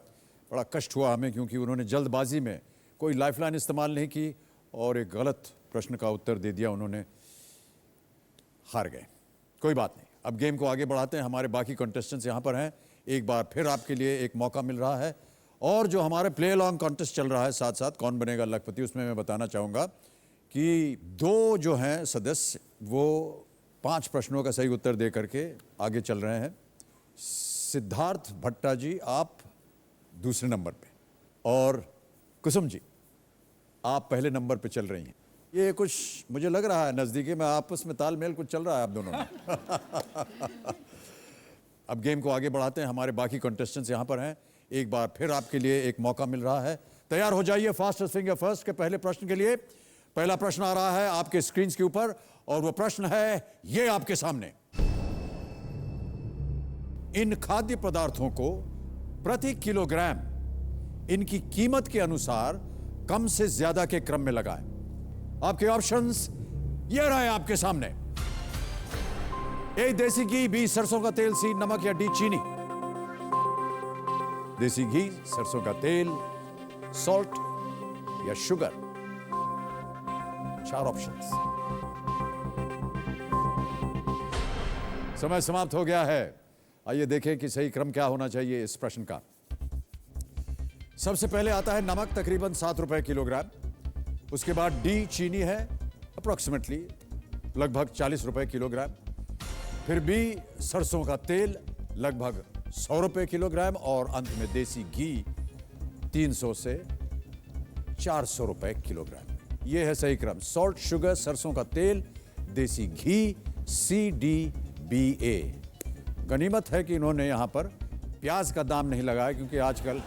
बड़ा कष्ट हुआ हमें, क्योंकि उन्होंने जल्दबाजी में कोई लाइफलाइन इस्तेमाल नहीं की और एक गलत प्रश्न का उत्तर दे दिया उन्होंने, हार गए। कोई बात नहीं, अब गेम को आगे बढ़ाते हैं। हमारे बाकी कंटेस्टेंट्स यहाँ पर हैं। एक बार फिर आपके लिए एक मौका मिल रहा है, और जो हमारे प्ले अलॉन्ग कॉन्टेस्ट चल रहा है साथ साथ कौन बनेगा लखपति, उसमें मैं बताना चाहूँगा कि 2 जो हैं सदस्य वो 5 प्रश्नों का सही उत्तर दे करके आगे चल रहे हैं। सिद्धार्थ भट्टा जी आप दूसरे नंबर पे, और कुसुम जी आप पहले नंबर पे चल रही हैं। ये कुछ मुझे लग रहा है नज़दीकी में आपस में तालमेल कुछ चल रहा है आप दोनों में। अब गेम को आगे बढ़ाते हैं। हमारे बाकी कंटेस्टेंट्स यहाँ पर हैं। एक बार फिर आपके लिए एक मौका मिल रहा है। तैयार हो जाइए फास्टेस्ट फिंगर फर्स्ट के पहले प्रश्न के लिए। पहला प्रश्न आ रहा है आपके स्क्रीन के ऊपर, और वो प्रश्न है ये आपके सामने। इन खाद्य पदार्थों को प्रति किलोग्राम इनकी कीमत के अनुसार कम से ज्यादा के क्रम में लगाएं। आपके ऑप्शंस ये रहे आपके सामने। ए देसी घी, बी सरसों का तेल, सी नमक या डी चीनी। देसी घी, सरसों का तेल, सॉल्ट या शुगर। 4 ऑप्शंस। समय समाप्त हो गया है। आइए देखें कि सही क्रम क्या होना चाहिए इस प्रश्न का। सबसे पहले आता है नमक, तकरीबन 7 रुपए किलोग्राम। उसके बाद डी चीनी है, अप्रोक्सीमेटली लगभग 40 रुपए किलोग्राम। फिर बी सरसों का तेल लगभग 100 रुपए किलोग्राम और अंत में देसी घी 300 से 400 रुपए किलोग्राम। यह है सही क्रम। सॉल्ट, शुगर, सरसों का तेल, देसी घी, CDBA। गनीमत है कि इन्होंने यहां पर प्याज का दाम नहीं लगाया, क्योंकि आजकल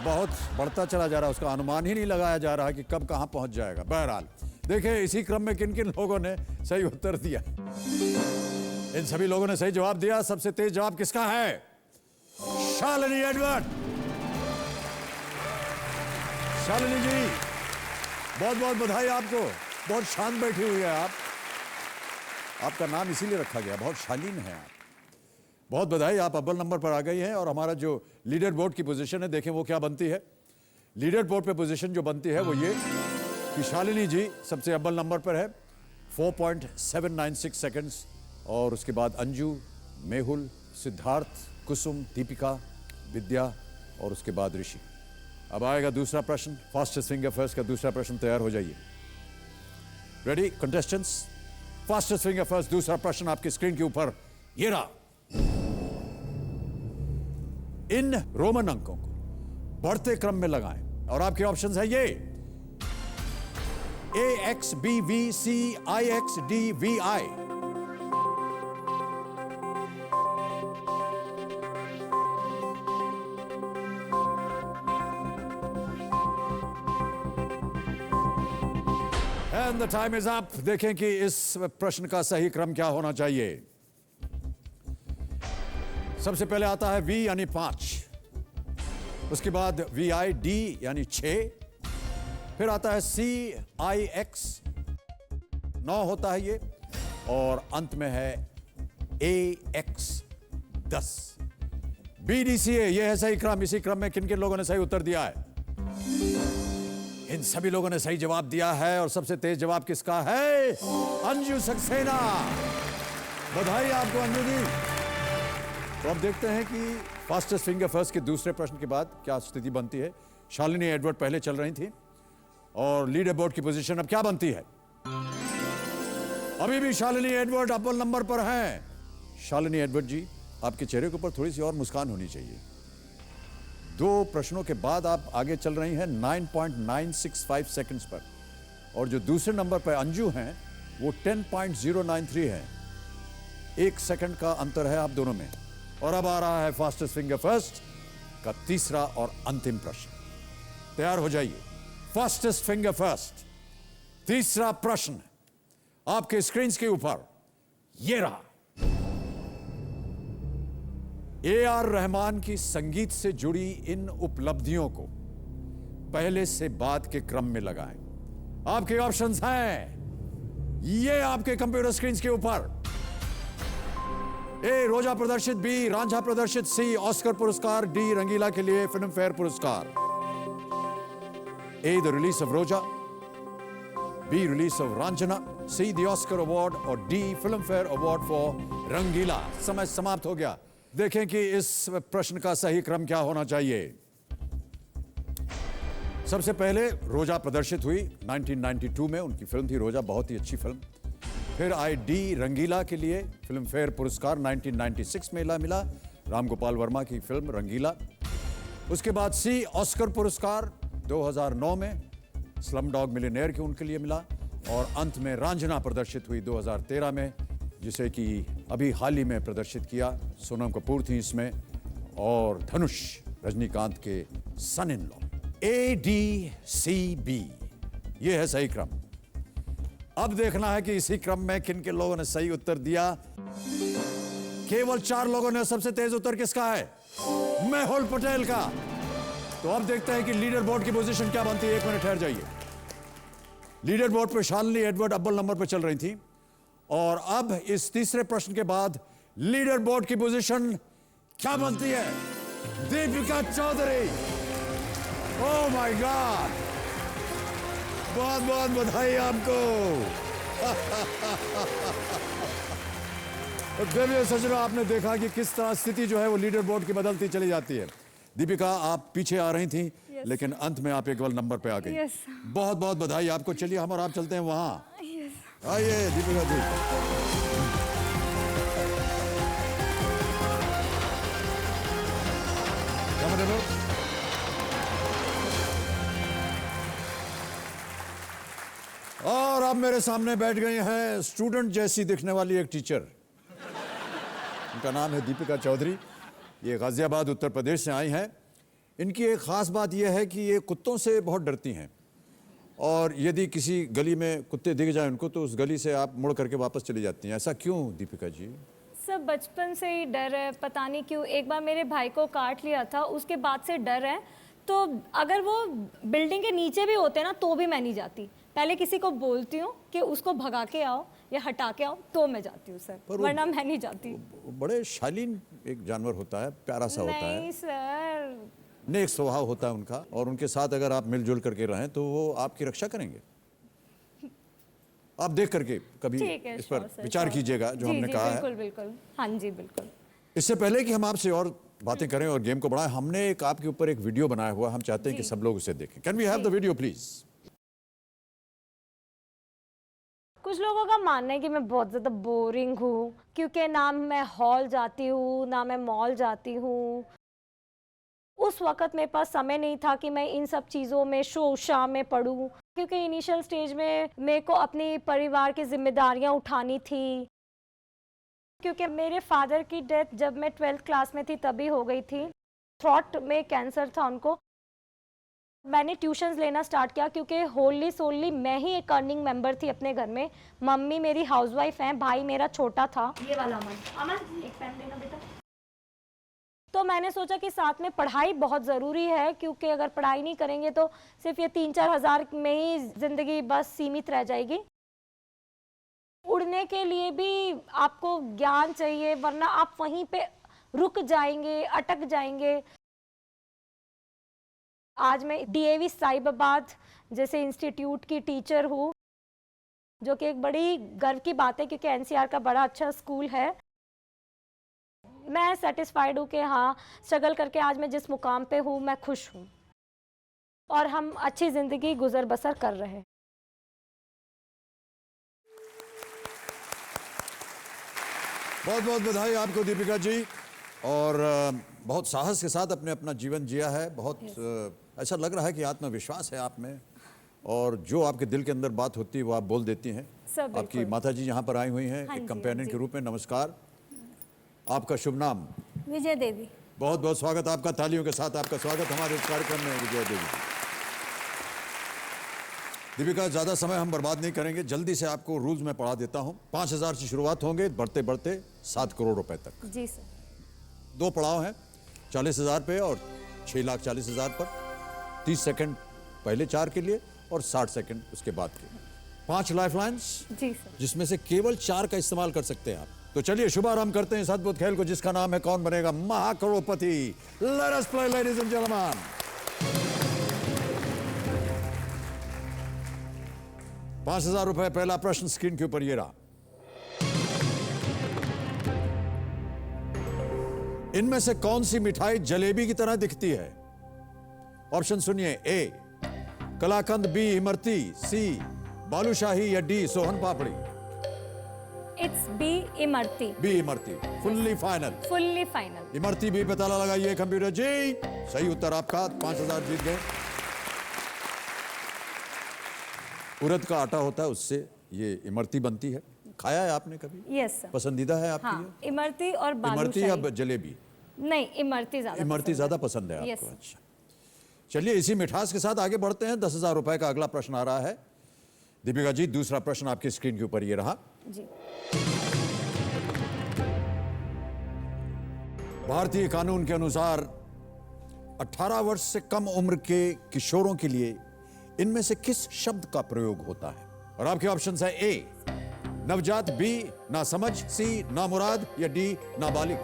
बहुत बढ़ता चला जा रहा है, उसका अनुमान ही नहीं लगाया जा रहा कि कब कहां पहुंच जाएगा। बहरहाल देखिए इसी क्रम में किन किन लोगों ने सही उत्तर दिया। इन सभी लोगों ने सही जवाब दिया। सबसे तेज जवाब किसका है? शालिनी एडवर्ड। शालिनी जी बहुत बहुत बधाई आपको। बहुत शांत बैठी हुई है आप, आपका नाम इसीलिए रखा गया, बहुत शालीन है आप। बहुत बधाई, आप अव्वल नंबर पर आ गई हैं। और हमारा जो लीडर बोर्ड की पोजीशन है, देखें वो क्या बनती है। लीडर बोर्ड पे पोजीशन जो बनती है वो ये कि शालिनी जी सबसे अव्वल नंबर पर है 4.796 सेकंड्स, और उसके बाद अंजू, मेहुल, सिद्धार्थ, कुसुम, दीपिका, विद्या और उसके बाद ऋषि। अब आएगा दूसरा प्रश्न, फास्टेस्ट फिंगर फर्स्ट का दूसरा प्रश्न। तैयार हो जाइए। Ready contestants? Fastest finger first दूसरा प्रश्न आपकी स्क्रीन के ऊपर ये रहा। इन रोमन अंकों को बढ़ते क्रम में लगाएं और आपके ऑप्शंस है ये AX, BV, C, IX, D, VI। And the time is up. देखें कि इस प्रश्न का सही क्रम क्या होना चाहिए। सबसे पहले आता है V यानी 5, उसके बाद VI, D यानी 6, फिर आता है CIX 9 होता है ये, और अंत में है AX 10। BDCA ये है सही क्रम। इसी क्रम में किन किन लोगों ने सही उत्तर दिया है? इन सभी लोगों ने सही जवाब दिया है। और सबसे तेज जवाब किसका है? अंजू सक्सेना। बधाई आपको अंजू जी। तो अब देखते हैं कि फास्टेस्ट फिंगर फर्स्ट के दूसरे प्रश्न के बाद क्या स्थिति बनती है। शालिनी एडवर्ड पहले चल रही थी और लीडर बोर्ड की पोजीशन अब क्या बनती है? अभी भी शालिनी एडवर्ड अव्वल नंबर पर हैं। शालिनी एडवर्ड जी, आपके चेहरे के ऊपर थोड़ी सी और मुस्कान होनी चाहिए। 2 प्रश्नों के बाद आप आगे चल रही हैं 9.965 सेकंड्स पर, और जो दूसरे नंबर पर अंजू हैं वो 10.093 है। 1 सेकंड का अंतर है आप दोनों में। और अब आ रहा है फास्टेस्ट फिंगर फर्स्ट का तीसरा और अंतिम प्रश्न। तैयार हो जाइए। फास्टेस्ट फिंगर फर्स्ट तीसरा प्रश्न आपके स्क्रीन के ऊपर ये रहा। AR रहमान की संगीत से जुड़ी इन उपलब्धियों को पहले से बाद के क्रम में लगाएं। आपके ऑप्शंस हैं ये आपके कंप्यूटर स्क्रीन के ऊपर। A रोजा प्रदर्शित, B रांझा प्रदर्शित, C ऑस्कर पुरस्कार, D रंगीला के लिए फिल्म फेयर पुरस्कार। A the release of Roja, B release of Raanjhanaa, C the Oscar award और D Filmfare award for Rangeela. समय समाप्त हो गया। देखें कि इस प्रश्न का सही क्रम क्या होना चाहिए। सबसे पहले रोजा प्रदर्शित हुई 1992 में, उनकी फिल्म थी रोजा, बहुत ही अच्छी फिल्म। फिर आई D रंगीला के लिए फिल्म फेयर पुरस्कार 1996 में मिला, राम गोपाल वर्मा की फिल्म रंगीला। उसके बाद C ऑस्कर पुरस्कार 2009 में स्लम डॉग मिलियनेयर के उनके लिए मिला। और अंत में रांझना प्रदर्शित हुई 2013 में, जिसे कि अभी हाल ही में प्रदर्शित किया। सोनम कपूर थी इसमें और धनुष रजनीकांत के सन इन लॉ। ADCB ये है सही क्रम। अब देखना है कि इसी क्रम में किन किन लोगों ने सही उत्तर दिया। केवल 4 लोगों ने। सबसे तेज उत्तर किसका है? मेहुल पटेल का। तो अब देखते हैं कि लीडर बोर्ड की पोजीशन क्या बनती है। 1 मिनट ठहर जाइए। लीडर बोर्ड पर शालिनी एडवर्ड अव्वल नंबर पर चल रही थी, और अब इस तीसरे प्रश्न के बाद लीडर बोर्ड की पोजीशन क्या बनती है? Deepika Chaudhary. Oh my god, बहुत बहुत बधाई आपको। देवियों सज्जनों, आपने देखा कि किस तरह स्थिति जो है वो लीडर बोर्ड की बदलती चली जाती है। दीपिका, आप पीछे आ रही थी, लेकिन अंत में आप एक बार नंबर पे आ गई। बहुत बहुत बधाई आपको। चलिए हम और आप चलते हैं वहां। आइए दीपिका जी। अनकंफर्टेबल। और अब मेरे सामने बैठ गई हैं स्टूडेंट जैसी दिखने वाली एक टीचर। उनका नाम है दीपिका चौधरी। ये गाजियाबाद उत्तर प्रदेश से आई हैं। इनकी एक ख़ास बात यह है कि ये कुत्तों से बहुत डरती हैं, और यदि किसी गली में कुत्ते दिख जाए उनको तो उस गली से आप मुड़ करके वापस चली जाती हैं। ऐसा क्यों दीपिका जी? सब बचपन से ही डर है, पता नहीं क्यों। एक बार मेरे भाई को काट लिया था, उसके बाद से डर है। तो अगर वो बिल्डिंग के नीचे भी होते ना तो भी मैं नहीं जाती। पहले किसी को बोलती हूँ कि उसको भगा के आओ या हटा के आओ तो मैं जाती हूँ सर, वरना मैं नहीं जाती। बड़े शालीन एक जानवर होता है, प्यारा सा होता है, नहीं सर, नेक स्वभाव होता है उनका, और उनके साथ अगर आप मिलजुल करके रहें तो वो आपकी रक्षा करेंगे। आप देख करके कभी ठीक है, इस पर sure, sir, विचार sure। कीजिएगा जो जी, हमने जी, कहा बिल्कुल है। बिल्कुल, हाँ जी बिल्कुल। इससे पहले कि हम आपसे और बातें करें और गेम को बढ़ाएं, हमने एक आपके ऊपर एक वीडियो बनाया हुआ, हम चाहते हैं कि सब लोग उसे देखें। Can we have the video please? कुछ लोगों का मानना है कि मैं बहुत ज़्यादा बोरिंग हूँ, क्योंकि ना मैं हॉल जाती हूँ ना मैं मॉल जाती हूँ। उस वक़्त मेरे पास समय नहीं था कि मैं इन सब चीज़ों में शो शाम में पढ़ूँ, क्योंकि इनिशियल स्टेज में मेरे को अपनी परिवार की जिम्मेदारियाँ उठानी थी। क्योंकि मेरे फादर की डेथ जब मैं 12th क्लास में थी तभी हो गई थी। थ्रोट में कैंसर था उनको। मैंने ट्यूशन्स लेना स्टार्ट किया, क्योंकि होली सोली मैं ही एक अर्निंग मेंबर थी अपने घर में। मम्मी मेरी हाउसवाइफ हैं, भाई मेरा छोटा था। ये वाला अमन एक पेन देना बेटा। तो मैंने सोचा कि साथ में पढ़ाई बहुत ज़रूरी है, क्योंकि अगर पढ़ाई नहीं करेंगे तो सिर्फ ये 3-4 हज़ार में ही ज़िंदगी बस सीमित रह जाएगी। उड़ने के लिए भी आपको ज्ञान चाहिए, वरना आप वहीं पे रुक जाएंगे, अटक जाएंगे। आज मैं डीएवी साहिबाबाद जैसे इंस्टीट्यूट की टीचर हूँ, जो कि एक बड़ी गर्व की बात है, क्योंकि एनसीआर का बड़ा अच्छा स्कूल है। मैं सेटिस्फाइड हूँ कि हाँ, स्ट्रगल करके आज मैं जिस मुकाम पे हूँ मैं खुश हूँ, और हम अच्छी ज़िंदगी गुजर बसर कर रहे हैं। बहुत बहुत बधाई आपको दीपिका जी, और बहुत साहस के साथ अपने अपना जीवन जिया है। बहुत ऐसा लग रहा है कि आत्मविश्वास है आप में, और जो आपके दिल के अंदर बात होती है वो आप बोल देती हैं। सब आपकी माता जी यहाँ पर आई हुई हैं एक कंपेनियन के रूप में। नमस्कार, आपका शुभ नाम? विजय देवी। बहुत बहुत स्वागत आपका, तालियों के साथ आपका स्वागत हमारे इस कार्यक्रम में विजय देवी। दीपिका, ज़्यादा समय हम बर्बाद नहीं करेंगे, जल्दी से आपको रूल्स में पढ़ा देता हूँ। 5,000 से शुरुआत होंगे, बढ़ते बढ़ते 7 करोड़ रुपए तक। जी सर। 2 पड़ाव हैं, 40,000 पे और 6,40,000 पर। 30 सेकंड पहले 4 के लिए और 60 सेकंड उसके बाद के। 5 लाइफलाइंस, जी सर। जिसमें से केवल 4 का इस्तेमाल कर सकते हैं आप। तो चलिए शुभारंभ करते हैं इस अद्भुत खेल को, जिसका नाम है Kaun Banega Mahacrorepati. Let us play ladies and gentlemen. 5,000 रुपए। पहला प्रश्न स्क्रीन के ऊपर ये रहा। इनमें से कौन सी मिठाई जलेबी की तरह दिखती है? ऑप्शन सुनिए। A kalakand, B imarti, C balushahi, या D sohan papdi. It's B imarti. B imarti, fully final? Fully final. Imarti B पे ताला लगाइए कंप्यूटर जी। सही उत्तर आपका, 5,000 जीत गए। उड़द का आटा होता है, उससे ये इमरती बनती है। खाया है आपने कभी? Yes sir. पसंदीदा है आपकी? हाँ, इमरती और इमरती या बालूशाही। जलेबी? नहीं, इमरती ज़्यादा। इमरती ज्यादा पसंद है Yes, आपको? sir. अच्छा, चलिए इसी मिठास के साथ आगे बढ़ते हैं। 10,000 रुपए का अगला प्रश्न आ रहा है। दीपिका जी, दूसरा प्रश्न आपकी स्क्रीन के ऊपर ये रहा। जी। भारतीय कानून के अनुसार 18 वर्ष से कम उम्र के किशोरों के लिए इनमें से किस शब्द का प्रयोग होता है? और आपके ऑप्शंस है। ए नवजात, बी नासमझ, सी नामुराद, या डी नाबालिग।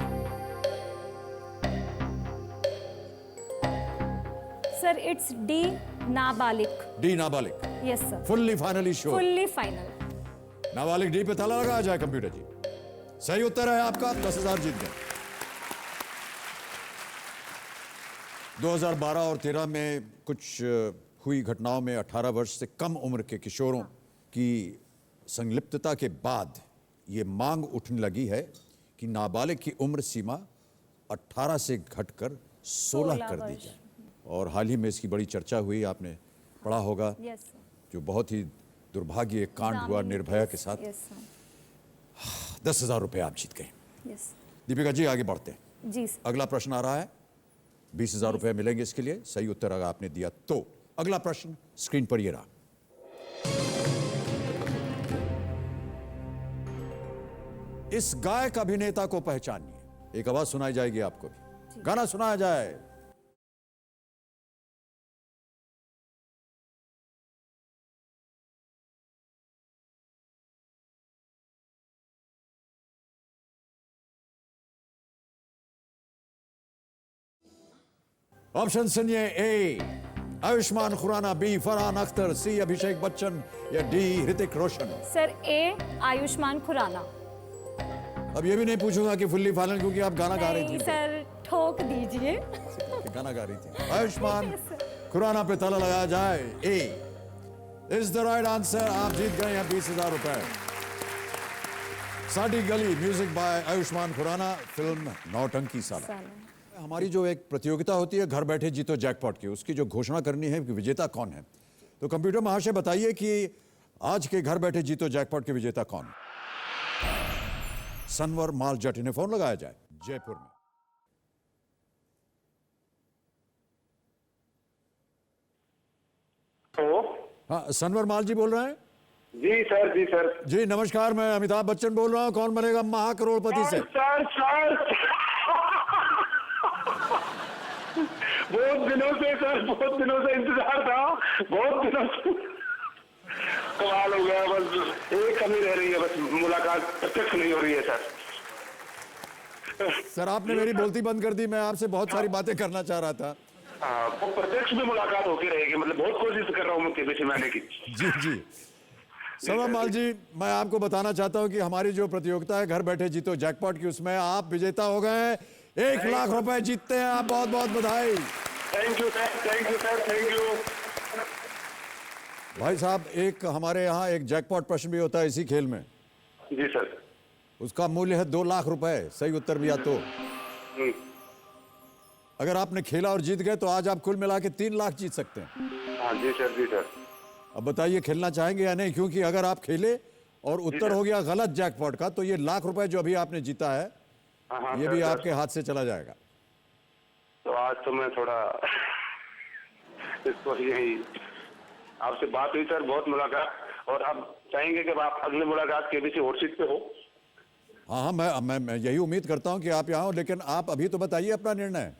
सर इट्स डी नाबालिग। डी नाबालिग। Yes sir. Fully finally sure? Fully final. नाबालिग डी पे ताला लगा जाए कंप्यूटर जी। सही उत्तर है आपका, 10,000 जीत गए। 2012 और 13 में कुछ हुई घटनाओं में 18 वर्ष से कम उम्र के किशोरों की संलिप्तता के बाद ये मांग उठने लगी है कि नाबालिग की उम्र सीमा 18 से घटकर 16 कर दी जाए। और हाल ही में इसकी बड़ी चर्चा हुई, आपने पढ़ा होगा, यस जो बहुत ही दुर्भाग्य एक कांड हुआ निर्भया के साथ। यस 10,000 रुपये आप जीत गए। यस दीपिका जी आगे बढ़ते हैं। जी सर। अगला प्रश्न आ रहा है, 20,000 रुपये मिलेंगे इसके लिए। सही उत्तर अगर आपने दिया तो। अगला प्रश्न स्क्रीन पर ये रहा। इस गायक अभिनेता को पहचानिए। एक आवाज सुनाई जाएगी आपको भी, गाना सुनाया जाए। ऑप्शन सुनिए, ए आयुष्मान खुराना, बी फरहान अख्तर, सी अभिषेक बच्चन या डी ऋतिक रोशन। सर ए आयुष्मान खुराना। अब ये भी नहीं पूछूंगा कि फुल्ली फाइनल, क्योंकि आप गाना गा रही नहीं थी। सर, ठोक दीजिए। गाना गा रही थी। आयुष्मान खुराना पे ताला लगाया जाए। A is the right answer. आप जीत गए हैं 20,000 रुपए। Saddi Gali, music by Ayushmann Khurana, film Nautanki Saala. हमारी जो एक प्रतियोगिता होती है घर बैठे जीतो जैकपॉट की, उसकी जो घोषणा करनी है कि विजेता कौन है, तो कंप्यूटर महाशय बताइए कि आज के घर बैठे जीतो जैकपॉट के विजेता कौन। सनवर माल जट, इन्हें फोन लगाया जाए जयपुर में। तो हाँ, सनवर माल जी बोल रहे हैं? जी सर, जी सर। जी नमस्कार, मैं अमिताभ बच्चन बोल रहा हूँ। कौन बनेगा महाकरोड़पति से? सर बहुत दिनों से सर, बहुत दिनों से इंतजार था, बहुत दिनों से। कमाल हो गया, बस एक कमी रह रही है, बस मुलाकात प्रत्यक्ष नहीं हो रही है सर। सर आपने मेरी बोलती बंद कर दी, मैं आपसे बहुत सारी बातें करना चाह रहा था। हाँ, वो प्रत्यक्ष में मुलाकात होती रहेगी, मतलब बहुत कोशिश कर रहा हूँ मुझे पीछे मैंने की। जी जी सनवर माल जी, मैं आपको बताना चाहता हूँ कि हमारी जो प्रतियोगिता है घर बैठे जीतो जैकपॉट की, उसमें आप विजेता हो गए हैं। 1 लाख रुपए जीतते हैं आप। बहुत बहुत बधाई। Thank you sir, thank you sir, thank you. भाई साहब, एक हमारे यहाँ एक जैकपॉट प्रश्न भी होता है इसी खेल में। जी सर। उसका मूल्य है 2 लाख रुपए। सही उत्तर भी आ तो अगर आपने खेला और जीत गए तो आज आप कुल मिला के 3 लाख जीत सकते हैं। हाँ जी सर, जी सर। अब बताइए खेलना चाहेंगे या नहीं, क्योंकि अगर आप खेले और उत्तर हो गया गलत जैकपॉट का, तो ये लाख रुपए जो अभी आपने जीता है, हाँ, ये भी आपके हाथ से चला जाएगा। तो आज तो मैं थोड़ा इसको यही आपसे बात हुई सर, बहुत मुलाकात, और अब चाहेंगे कि आप अगले मुलाकात के किसी और सीट पे हो। हाँ हाँ, मैं यही उम्मीद करता हूँ कि आप यहाँ हो, लेकिन आप अभी तो बताइए अपना निर्णय,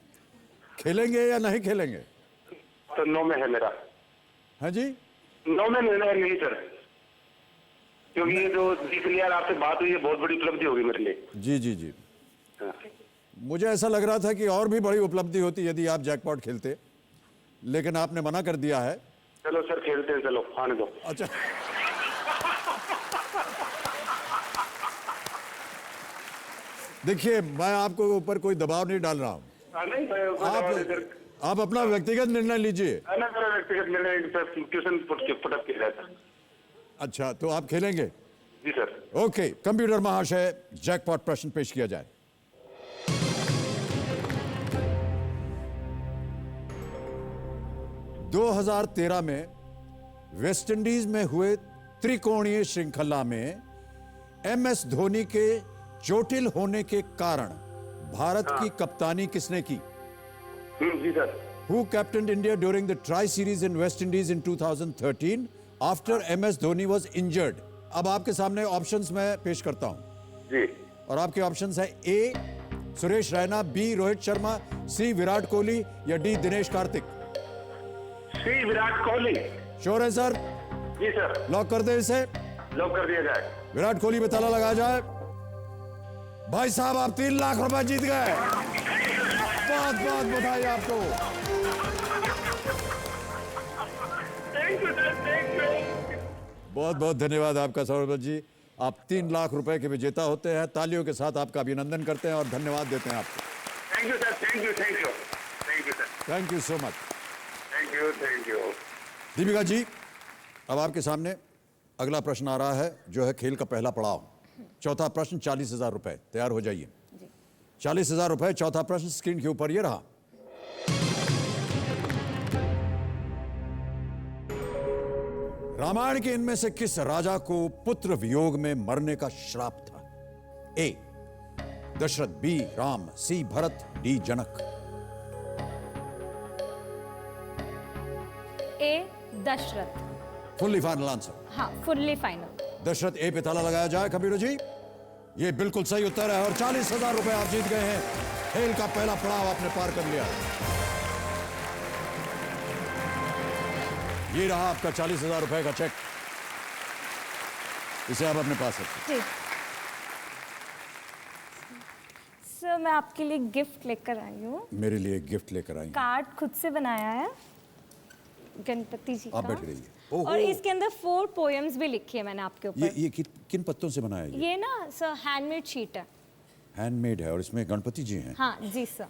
खेलेंगे या नहीं खेलेंगे? तो 9 में है मेरा। हाँ जी, 9 में निर्णय नहीं सर, क्योंकि ये जो जीत लिया आपसे बात हुई है, बहुत बड़ी उपलब्धि होगी मेरे लिए। जी जी जी। हाँ। मुझे ऐसा लग रहा था कि और भी बड़ी उपलब्धि होती यदि आप जैकपॉट खेलते, लेकिन आपने मना कर दिया है। चलो सर खेलते हैं, चलो आने दो। अच्छा देखिए, मैं आपको ऊपर कोई दबाव नहीं डाल रहा हूँ। नहीं सर, आप अपना व्यक्तिगत निर्णय लीजिए। मेरा व्यक्तिगत निर्णय ट्यूशन पुटअप किया जाता है। अच्छा, तो आप खेलेंगे? जी सर। ओके, कंप्यूटर महाशय जैकपॉट प्रश्न पेश किया जाए। – 2013 में वेस्टइंडीज में हुए त्रिकोणीय श्रृंखला में MS धोनी के चोटिल होने के कारण भारत की कप्तानी किसने की? जी sir. Who captained India during the Tri-Series in West Indies in 2013 after MS Dhoni was injured? अब आपके सामने ऑप्शंस मैं पेश करता हूं जी। और आपके ऑप्शंस है ए सुरेश रैना, बी रोहित शर्मा, सी विराट कोहली या डी दिनेश कार्तिक। सी विराट कोहली। श्योर है सर? जी सर। लॉक कर दे इसे? लॉक कर दिया जाए। विराट कोहली पे ताला लगाया जाए। भाई साहब, आप 3 लाख रुपए जीत गए। बहुत बहुत बधाई आपको। Thank you sir, thank you. बहुत बहुत धन्यवाद आपका सौरभ जी। आप 3 लाख रुपए के विजेता होते हैं। तालियों के साथ आपका अभिनंदन करते हैं और धन्यवाद देते हैं आपको। Thank you sir, thank you, thank you, thank you sir, thank you so much. Thank you, thank you. Deepika ji, अब आपके सामने अगला प्रश्न आ रहा है, जो है खेल का पहला पड़ाव। चौथा प्रश्न 40,000 रुपए। तैयार हो जाइए। 40,000 रुपए, चौथा प्रश्न स्क्रीन के ऊपर ये रहा। रामायण के इनमें से किस राजा को पुत्र वियोग में मरने का श्राप था? A Dasharath, B Ram, C Bharat, D Janak. A Dasharath. Fully final answer? हाँ, फुल्ली फाइनल। दशरथ ए पे ताला लगाया जाए कंप्यूटर जी। ये बिल्कुल सही उत्तर है और 40,000 रुपए आप जीत गए हैं। खेल का पहला पड़ाव आपने पार कर लिया। ये रहा आपका 40,000 रुपए का चेक, इसे आप अपने पास रखिए। जी सर, मैं आपके लिए गिफ्ट लेकर आई हूँ। मेरे लिए गिफ्ट लेकर आई। कार्ड खुद से बनाया है गणपति जी आप का। बैठ रहिए। ओहो। और इसके अंदर 4 पोएम्स भी लिखी है मैंने आपके ऊपर। ये किन पत्तों से बनाया है? ये ना सर हैंडमेड शीट है। हैंडमेड है और इसमें गणपति जी हैं। हाँ जी सर।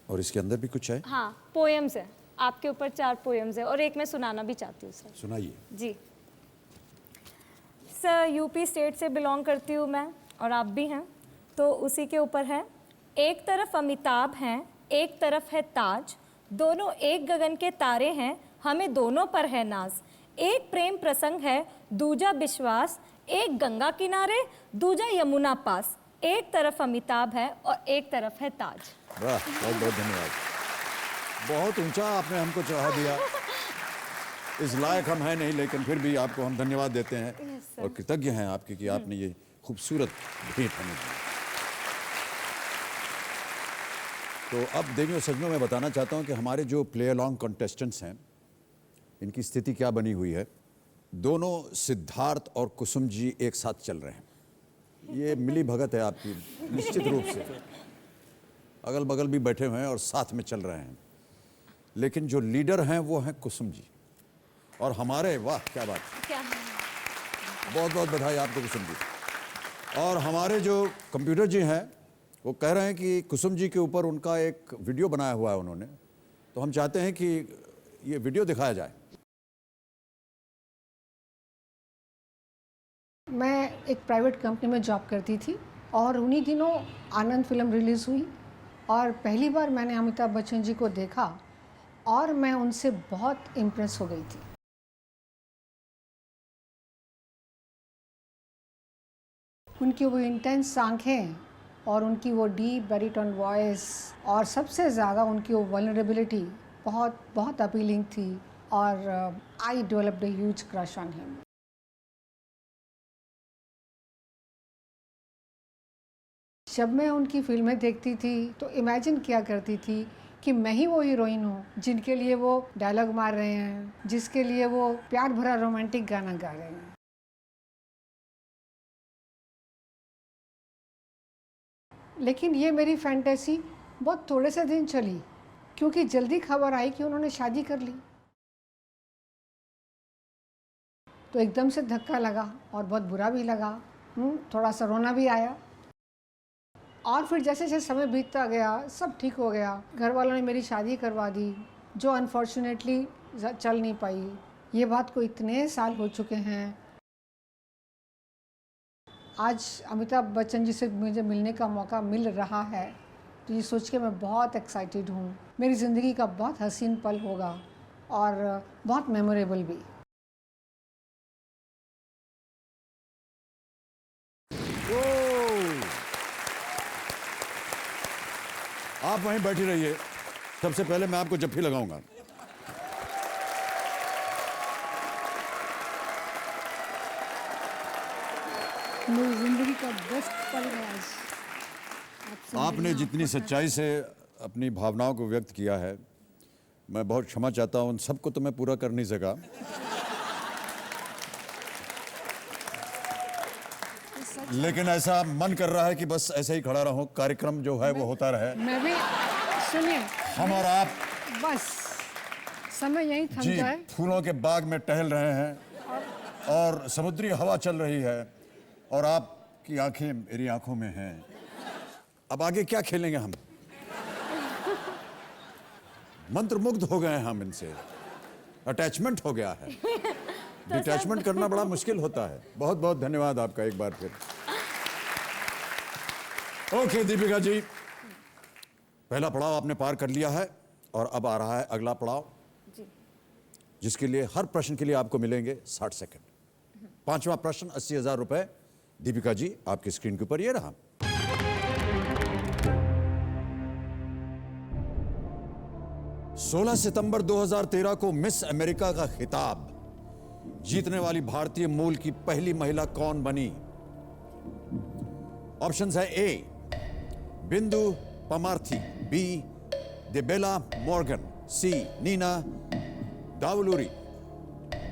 और इसके अंदर भी कुछ है? हाँ, पोएम्स है। आपके ऊपर 4 पोएम्स है और एक मैं सुनाना भी चाहती हूँ सर। सुनाइए। जी सर, यूपी स्टेट से बिलोंग करती हूँ मैं और आप भी हैं, तो उसी के ऊपर है। एक तरफ अमिताभ हैं, एक तरफ है ताज, दोनों एक गगन के तारे हैं, हमें दोनों पर है नाज। एक प्रेम प्रसंग है, दूजा विश्वास, एक गंगा किनारे, दूजा यमुना पास। एक तरफ अमिताभ है और एक तरफ है ताज। वाह, बहुत बहुत धन्यवाद। बहुत ऊंचा आपने हमको चढ़ा दिया। इस लायक हम हैं नहीं, लेकिन फिर भी आपको हम धन्यवाद देते हैं और कृतज्ञ हैं आपके कि आपने ये खूबसूरत भेंट हमें दी। तो अब देखिए सज्जनों, मैं बताना चाहता हूं कि हमारे जो प्ले अलॉन्ग कंटेस्टेंट्स हैं, इनकी स्थिति क्या बनी हुई है। दोनों सिद्धार्थ और कुसुम जी एक साथ चल रहे हैं। ये मिली भगत है आपकी, निश्चित रूप से। अगल बगल भी बैठे हुए हैं और साथ में चल रहे हैं। लेकिन जो लीडर हैं वो हैं कुसुम जी और हमारे, वाह क्या बात, क्या बहुत बहुत बधाई आपको कुसुम जी। और हमारे जो कंप्यूटर जी हैं वो कह रहे हैं कि कुसुम जी के ऊपर उनका एक वीडियो बनाया हुआ है उन्होंने, तो हम चाहते हैं कि ये वीडियो दिखाया जाए। मैं एक प्राइवेट कंपनी में जॉब करती थी और उन्हीं दिनों आनंद फिल्म रिलीज़ हुई और पहली बार मैंने अमिताभ बच्चन जी को देखा और मैं उनसे बहुत इम्प्रेस हो गई थी। उनकी वो इंटेंस आंखें और उनकी वो डीप बैरिटोन वॉइस और सबसे ज़्यादा उनकी वो वल्नरेबिलिटी बहुत बहुत अपीलिंग थी और I developed a huge crush on him. जब मैं उनकी फिल्में देखती थी तो इमेजिन किया करती थी कि मैं ही वो हीरोइन हूँ जिनके लिए वो डायलॉग मार रहे हैं, जिसके लिए वो प्यार भरा रोमांटिक गाना गा रहे हैं। लेकिन ये मेरी फैंटेसी बहुत थोड़े से दिन चली क्योंकि जल्दी खबर आई कि उन्होंने शादी कर ली। तो एकदम से धक्का लगा और बहुत बुरा भी लगा, थोड़ा सा रोना भी आया। और फिर जैसे जैसे समय बीतता गया सब ठीक हो गया। घर वालों ने मेरी शादी करवा दी जो अनफॉर्चुनेटली चल नहीं पाई। ये बात को इतने साल हो चुके हैं। आज अमिताभ बच्चन जी से मुझे मिलने का मौका मिल रहा है तो ये सोच के मैं बहुत एक्साइटेड हूँ। मेरी ज़िंदगी का बहुत हसीन पल होगा और बहुत मेमोरेबल भी। आप वहीं बैठी रहिए, सबसे पहले मैं आपको जफ्फी लगाऊंगा। मेरी ज़िंदगी का बेस्ट पल है आज। आपने जितनी सच्चाई से अपनी भावनाओं को व्यक्त किया है, मैं बहुत क्षमा चाहता हूं, उन सबको तो मैं पूरा कर नहीं सका। लेकिन ऐसा मन कर रहा है कि बस ऐसे ही खड़ा रहूं, कार्यक्रम जो है वो होता रहे। मैं भी, सुनिए, हम और आप बस समय यहीं थम जी जाए। फूलों के बाग में टहल रहे हैं और समुद्री हवा चल रही है और आपकी आंखें मेरी आंखों में हैं। अब आगे क्या खेलेंगे हम? मंत्रमुग्ध हो गए हम इनसे, अटैचमेंट हो गया है। डिटैचमेंट करना बड़ा मुश्किल होता है। बहुत बहुत धन्यवाद आपका एक बार फिर। ओके दीपिका जी, पहला पड़ाव आपने पार कर लिया है और अब आ रहा है अगला पड़ाव। जिसके लिए हर प्रश्न के लिए आपको मिलेंगे 60 सेकंड। पांचवा प्रश्न 80,000 रुपए। दीपिका जी, आपकी स्क्रीन के ऊपर ये रहा। सोलह सितंबर 2013 को मिस अमेरिका का खिताब जीतने वाली भारतीय मूल की पहली महिला कौन बनी? ऑप्शंस है ए बिंदु पमार्थी, बी देबेला मॉर्गन, सी नीना दावलूरी,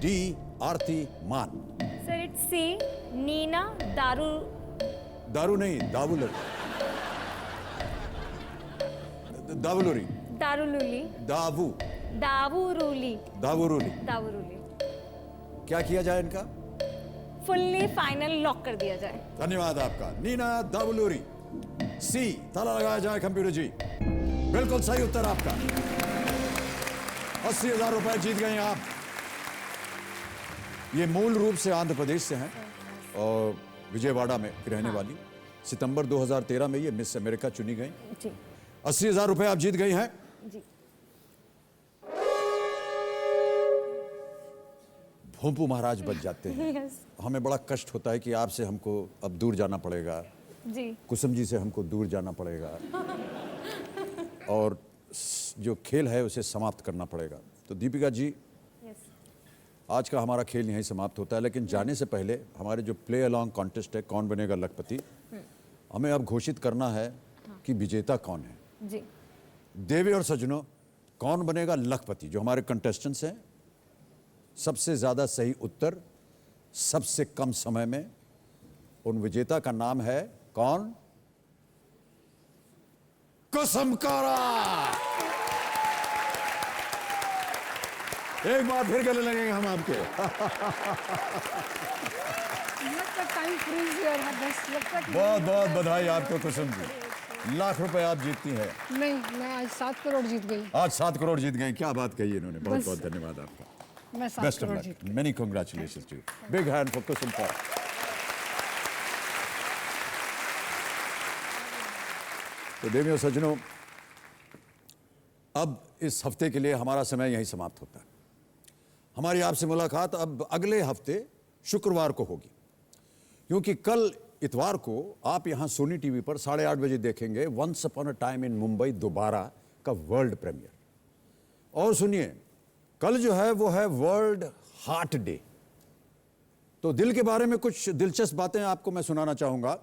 डी आरती मान। सर इट्स सी नीना दारू नहीं, दावुलरी। दावलूरी, दारुलुली दावुरुली दावुरूली। क्या किया जाए इनका? फुल्ली फाइनल लॉक कर दिया जाए। धन्यवाद आपका। नीना दावलूरी, सी। ताला लगाया जाए कंप्यूटर जी। बिल्कुल सही उत्तर आपका। 80,000 रुपए जीत गए आप। ये मूल रूप से आंध्र प्रदेश से हैं और विजयवाड़ा में रहने वाली। सितंबर 2013 में ये मिस अमेरिका चुनी गई। जी 80,000 रुपए आप जीत गई हैं। जी। भोंपू महाराज बच जाते हैं। Yes. हमें बड़ा कष्ट होता है कि आपसे हमको अब दूर जाना पड़ेगा, जी कुसुम जी से हमको दूर जाना पड़ेगा और जो खेल है उसे समाप्त करना पड़ेगा। तो दीपिका जी, यस आज का हमारा खेल यहीं समाप्त होता है, लेकिन जाने से पहले हमारे जो प्ले अलॉन्ग कॉन्टेस्ट है कौन बनेगा लखपति, हमें अब घोषित करना है कि विजेता कौन है। जी देवी और सज्जनों, कौन बनेगा लखपति? जो हमारे कंटेस्टेंट्स हैं, सबसे ज्यादा सही उत्तर सबसे कम समय में, उन विजेता का नाम है कौन? कुसुम कारा। एक बार फिर गले लगेंगे हम आपके। बहुत बहुत बधाई आपको कुसुम जी। लाख रुपए आप जीतती हैं। नहीं, मैं आज 7 करोड़ जीत गई। आज 7 करोड़ जीत गए। क्या बात कही इन्होंने। बहुत बस। बहुत धन्यवाद आपका। मैं 7 बेस्ट ऑफ करोड़ लक। जीत गई। Many congratulations to you. Big hand for Kusum Kara. तो देवियों सज्जनों, अब इस हफ्ते के लिए हमारा समय यहीं समाप्त होता है। हमारी आपसे मुलाकात अब अगले हफ्ते शुक्रवार को होगी, क्योंकि कल इतवार को आप यहां सोनी टीवी पर 8:30 बजे देखेंगे once upon a time in Mumbai Dobaara का वर्ल्ड प्रीमियर। और सुनिए, कल जो है वो है वर्ल्ड हार्ट डे। तो दिल के बारे में कुछ दिलचस्प बातें आपको मैं सुनाना चाहूंगा।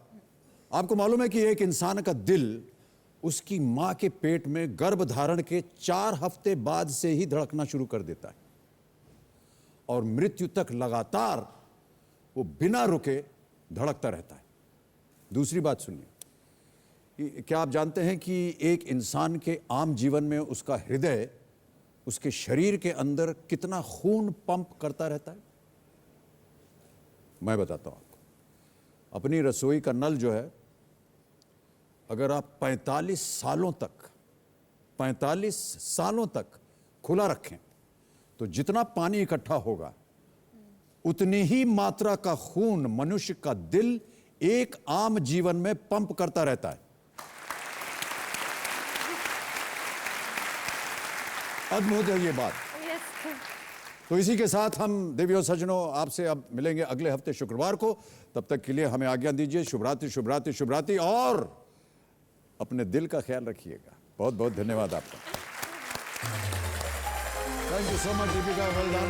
आपको मालूम है कि एक इंसान का दिल उसकी मां के पेट में गर्भ धारण के 4 हफ्ते बाद से ही धड़कना शुरू कर देता है और मृत्यु तक लगातार वो बिना रुके धड़कता रहता है। दूसरी बात सुनिए, क्या आप जानते हैं कि एक इंसान के आम जीवन में उसका हृदय उसके शरीर के अंदर कितना खून पंप करता रहता है? मैं बताता हूं आपको। अपनी रसोई का नल जो है, अगर आप 45 सालों तक खुला रखें तो जितना पानी इकट्ठा होगा उतनी ही मात्रा का खून मनुष्य का दिल एक आम जीवन में पंप करता रहता है। अद्भुत है ये बात। तो इसी के साथ हम देवियों सज्जनों आपसे अब मिलेंगे अगले हफ्ते शुक्रवार को। तब तक के लिए हमें आज्ञा दीजिए। शुभ रात्रि, शुभ रात्रि, शुभ रात्रि, और अपने दिल का ख्याल रखिएगा। बहुत बहुत धन्यवाद आपका। Thank you so much Deepika, well done.